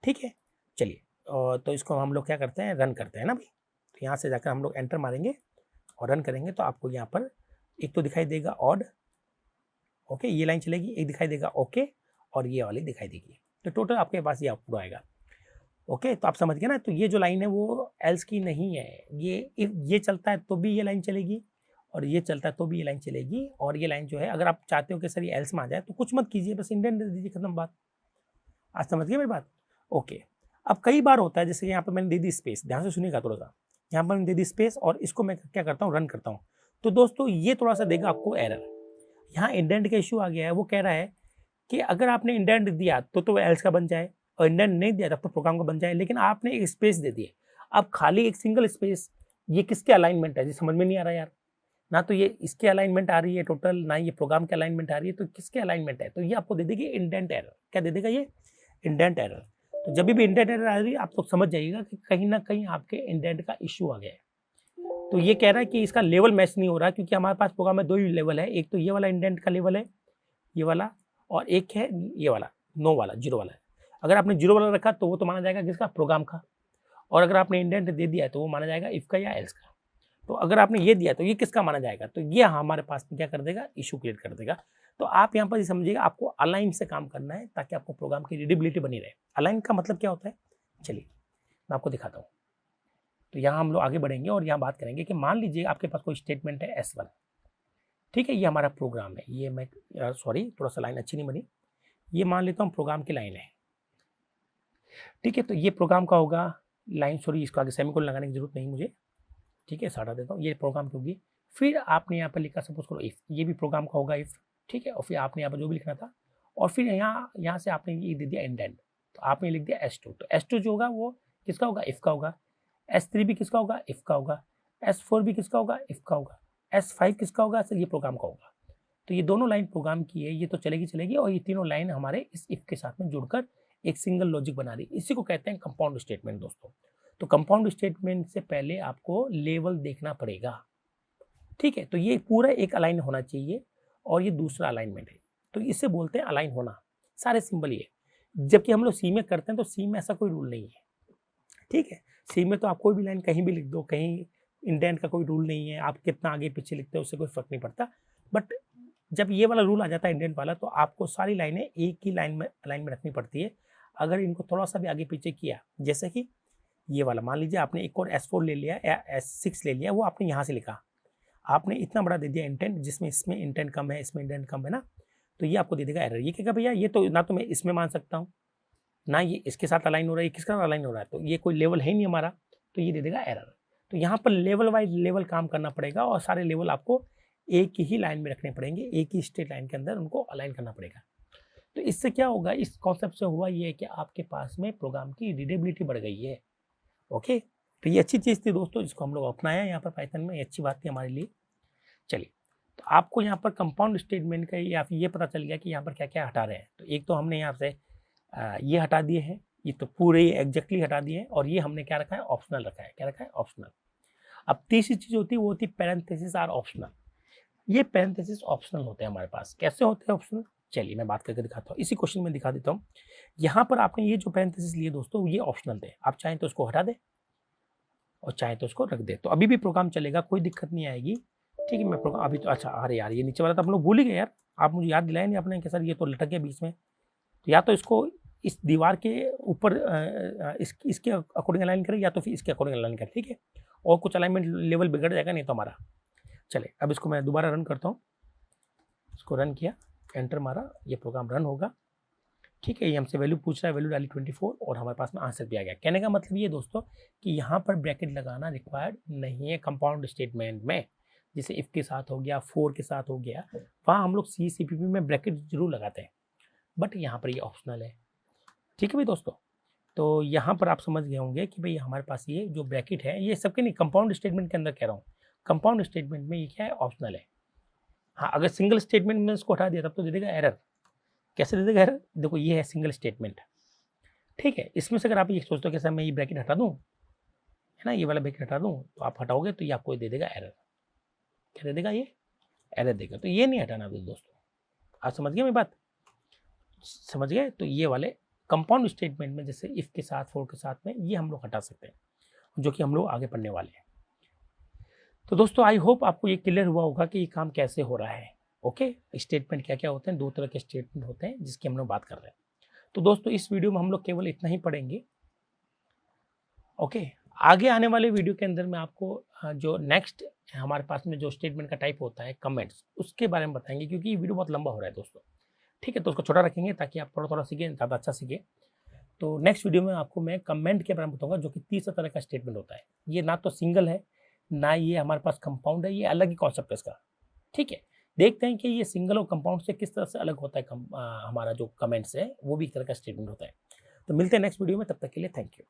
ठीक है, चलिए, तो इसको हम लोग क्या करते हैं, रन करते हैं ना भाई। तो यहाँ से जाकर हम लोग एंटर मारेंगे और रन करेंगे तो आपको यहाँ पर एक तो दिखाई देगा ऑड, ओके, ये लाइन चलेगी, एक दिखाई देगा ओके, और ये वाली दिखाई देगी। तो टोटल आपके पास ये पूरा आएगा। ओके, तो आप समझ गए ना। तो ये जो लाइन है वो एल्स की नहीं है, ये इफ ये चलता है तो भी ये लाइन चलेगी और ये चलता है तो भी ये लाइन चलेगी। और ये लाइन जो है, अगर आप चाहते हो कि सर ये एल्स में आ जाए तो कुछ मत कीजिए, बस इंडेंट दे दीजिए, खत्म बात। आज समझ गए मेरी बात? ओके, अब कई बार होता है, जैसे यहाँ पर मैंने दे दी स्पेस, ध्यान से सुनिएगा थोड़ा सा, यहाँ पर मैंने दे दी स्पेस और इसको मैं क्या करता हूँ, रन करता हूँ। तो दोस्तों ये थोड़ा सा देगा आपको एरर। यहाँ इंडेंट का इशू आ गया है, वो कह रहा है कि अगर आपने इंडेंट दिया तो एल्स का बन जाए, और इंडेंट नहीं दिया तब तो प्रोग्राम का बन जाए, लेकिन आपने एक स्पेस दे दी। अब खाली एक सिंगल स्पेस, ये किसके अलाइनमेंट है जी, समझ में नहीं आ रहा यार। ना तो ये इसके अलाइनमेंट आ रही है टोटल, ना ये प्रोग्राम के अलाइनमेंट आ रही है, तो किसके अलाइनमेंट है? तो ये आपको दे देगी इंडेंट एरर। क्या दे देगा ये? Indent error. तो जब भी इंडेंट एरर आ रही है आप लोग समझ जाइएगा कि कहीं ना कहीं आपके इंडेंट का इशू आ गया है। तो ये कह रहा है कि इसका लेवल मैच नहीं हो रहा, क्योंकि हमारे पास प्रोग्राम में 2 ही लेवल है, एक तो ये वाला इंडेंट का लेवल है ये वाला, और एक है ये वाला नो वाला, 0 वाला है। अगर आपने 0 वाला रखा तो वो तो माना जाएगा किसका? प्रोग्राम का। और अगर आपने इंडेंट दे दिया तो वो माना जाएगा इफ का या एल्स का। तो अगर आपने ये दिया तो ये किसका माना जाएगा? तो ये हमारे पास में क्या कर देगा? इशू क्रिएट कर देगा। तो आप यहाँ पर ये समझिएगा, आपको अलाइन से काम करना है ताकि आपको प्रोग्राम की रीडेबिलिटी बनी रहे। अलाइन का मतलब क्या होता है? चलिए मैं आपको दिखाता हूँ। तो यहाँ हम लोग आगे बढ़ेंगे और यहाँ बात करेंगे कि मान लीजिए आपके पास कोई स्टेटमेंट है S1। ठीक है, ये हमारा प्रोग्राम है, ये मैं सॉरी थोड़ा सा लाइन अच्छी नहीं बनी, ये मान लेता हूँ प्रोग्राम की लाइन है। ठीक है, तो ये प्रोग्राम का होगा लाइन, सॉरी इसको आगे सेमीकोलन लगाने की जरूरत नहीं मुझे। ठीक है, हटा देता हूँ, ये प्रोग्राम की होगी। फिर आपने यहाँ पर लिखा सपोज करो इफ, ये भी प्रोग्राम का होगा इफ। ठीक है, और फिर आपने यहाँ पर जो भी लिखना था, और फिर यहाँ से आपने ये दे दिया इंडेंट, तो आपने लिख दिया S2। तो S2 जो होगा वो किसका होगा? इफ का होगा। S3 भी किसका होगा? इफ का होगा। S4 भी किसका होगा? इफ का होगा। S5 किसका होगा? सर ये प्रोग्राम का होगा। तो ये दोनों लाइन प्रोग्राम की है, ये तो चलेगी चलेगी, और ये तीनों लाइन हमारे इस इफ के साथ में जुड़कर एक सिंगल लॉजिक बना रही है। इसी को कहते हैं कंपाउंड स्टेटमेंट दोस्तों। तो कंपाउंड स्टेटमेंट से पहले आपको लेवल देखना पड़ेगा। ठीक है, तो ये पूरा एक अलाइन होना चाहिए और ये दूसरा अलाइनमेंट है, तो इसे बोलते हैं अलाइन होना। सारे सिंबल ये, जबकि हम लोग सी में करते हैं तो सी में ऐसा कोई रूल नहीं है। ठीक है, सी में तो आप कोई भी लाइन कहीं भी लिख दो, कहीं इंडेंट का कोई रूल नहीं है, आप कितना आगे पीछे लिखते हो उससे कोई फर्क नहीं पड़ता। बट जब ये वाला रूल आ जाता है इंडेंट वाला, तो आपको सारी लाइनें एक ही लाइन में रखनी पड़ती है। अगर इनको थोड़ा सा भी आगे पीछे किया, जैसे कि ये वाला मान लीजिए आपने एक और S4 ले लिया या S6 ले लिया, वो आपने यहाँ से लिखा, आपने इतना बड़ा दे दिया इंटेंट, जिसमें इसमें इंटेंट कम है, इसमें इंटेंट कम है ना, तो ये आपको दे देगा एरर। ये कहेगा भैया ये तो ना तो मैं इसमें मान सकता हूँ, ना ये इसके साथ अलाइन हो रहा है, किसका अलाइन हो रहा है, तो ये कोई लेवल है नहीं हमारा, तो ये दे देगा एरर। तो यहाँ पर लेवल वाइज लेवल काम करना पड़ेगा और सारे लेवल आपको एक ही लाइन में रखने पड़ेंगे, एक ही स्ट्रेट लाइन के अंदर उनको अलाइन करना पड़ेगा। तो इससे क्या होगा, इस कॉन्सेप्ट से हुआ ये है कि आपके पास में प्रोग्राम की रीडेबिलिटी बढ़ गई है। ओके, तो ये अच्छी चीज़ थी दोस्तों, जिसको हम लोग अपनाया यहाँ पर पाइथन में, ये अच्छी बात थी हमारे लिए। चलिए, तो आपको यहाँ पर कंपाउंड स्टेटमेंट का या फिर ये पता चल गया कि यहाँ पर क्या क्या हटा रहे हैं। तो एक तो हमने यहाँ से ये हटा दिए हैं, ये तो पूरे एग्जैक्टली हटा दिए हैं, और ये हमने क्या रखा है? ऑप्शनल रखा है। क्या रखा है? ऑप्शनल। अब तीसरी चीज़ होती है वो होती है पैरेंथेसिस आर ऑप्शनल। ये पैरेंथेसिस ऑप्शनल होते हैं हमारे पास। कैसे होते हैं ऑप्शनल? चलिए मैं बात करके दिखाता हूँ, इसी क्वेश्चन में दिखा देता हूँ। यहाँ पर आपने ये जो पैरेंथेसिस लिए दोस्तों, ये ऑप्शनल थे, आप चाहें तो उसको हटा दें और चाहे तो उसको रख दे, तो अभी भी प्रोग्राम चलेगा, कोई दिक्कत नहीं आएगी। ठीक है, मैं प्रोग्राम अभी तो, अच्छा अरे यार ये नीचे वाला तो हम लोग भूल ही गए यार, आप मुझे याद दिलाए नहीं आपने कि सर ये तो लटक गया बीच में। तो या तो इसको इस दीवार के ऊपर इसके अकॉर्डिंग अलाइन करें, या तो फिर इसके अकॉर्डिंग अलाइन करें, ठीक है, और कुछ अलाइनमेंट लेवल बिगड़ जाएगा नहीं तो हमारा। चले अब इसको मैं दोबारा रन करता हूँ, इसको रन किया, एंटर मारा, ये प्रोग्राम रन होगा। ठीक है, ये हमसे वैल्यू पूछ रहा है, वैल्यू डाली 24 और हमारे पास में आंसर भी आ गया। कहने का मतलब ये दोस्तों कि यहाँ पर ब्रैकेट लगाना रिक्वायर्ड नहीं है कंपाउंड स्टेटमेंट में, जैसे इफ के साथ हो गया, फोर के साथ हो गया, वहाँ हम लोग CCPP में ब्रैकेट जरूर लगाते हैं, बट यहाँ पर ये ऑप्शनल है। ठीक है भाई दोस्तों, तो यहाँ पर आप समझ गए होंगे कि भाई हमारे पास ये जो ब्रैकेट है ये सबके नहीं, कंपाउंड स्टेटमेंट के अंदर कह रहा हूँ, कंपाउंड स्टेटमेंट में ये क्या है, ऑप्शनल है। हाँ, अगर सिंगल स्टेटमेंट में इसको हटा दिया तब तो दे देगा एरर। कैसे दे देगा एरर, देखो ये है सिंगल स्टेटमेंट, ठीक है, इसमें से अगर आप ये सोचते हो कि सर मैं ये ब्रैकेट हटा दूं, है ना, ये वाला ब्रैकेट हटा दूं, तो आप हटाओगे तो ये आपको दे देगा एरर। क्या दे देगा, ये एरर देगा, तो ये नहीं हटाना दोस्तों। आप समझ गए मेरी बात, समझ गए। तो ये वाले कंपाउंड स्टेटमेंट में जैसे इफ के साथ, फोर के साथ में, ये हम लोग हटा सकते हैं, जो कि हम लोग आगे पढ़ने वाले हैं। तो दोस्तों आई होप आपको ये क्लियर हुआ होगा कि ये काम कैसे हो रहा है। ओके, स्टेटमेंट क्या क्या होते हैं, दो तरह के स्टेटमेंट होते हैं जिसकी हम लोग बात कर रहे हैं। तो दोस्तों इस वीडियो में हम लोग केवल इतना ही पढ़ेंगे। ओके, आगे आने वाले वीडियो के अंदर मैं आपको जो नेक्स्ट हमारे पास में जो स्टेटमेंट का टाइप होता है कमेंट्स, उसके बारे में बताएंगे, क्योंकि ये वीडियो बहुत लंबा हो रहा है दोस्तों। ठीक है, तो उसको छोटा रखेंगे ताकि आप थोड़ा थोड़ा सीखें, ज़्यादा अच्छा सीखें। तो नेक्स्ट वीडियो में आपको मैं कमेंट के बारे में बताऊंगा, जो कि तीसरा तरह का स्टेटमेंट होता है। ये ना तो सिंगल है, ना ये हमारे पास कंपाउंड है, ये अलग ही कॉन्सेप्ट है इसका। ठीक है, देखते हैं कि ये सिंगल और कंपाउंड से किस तरह से अलग होता है। हमारा जो कमेंट्स है वो भी एक तरह का स्टेटमेंट होता है। तो मिलते हैं नेक्स्ट वीडियो में, तब तक के लिए थैंक यू।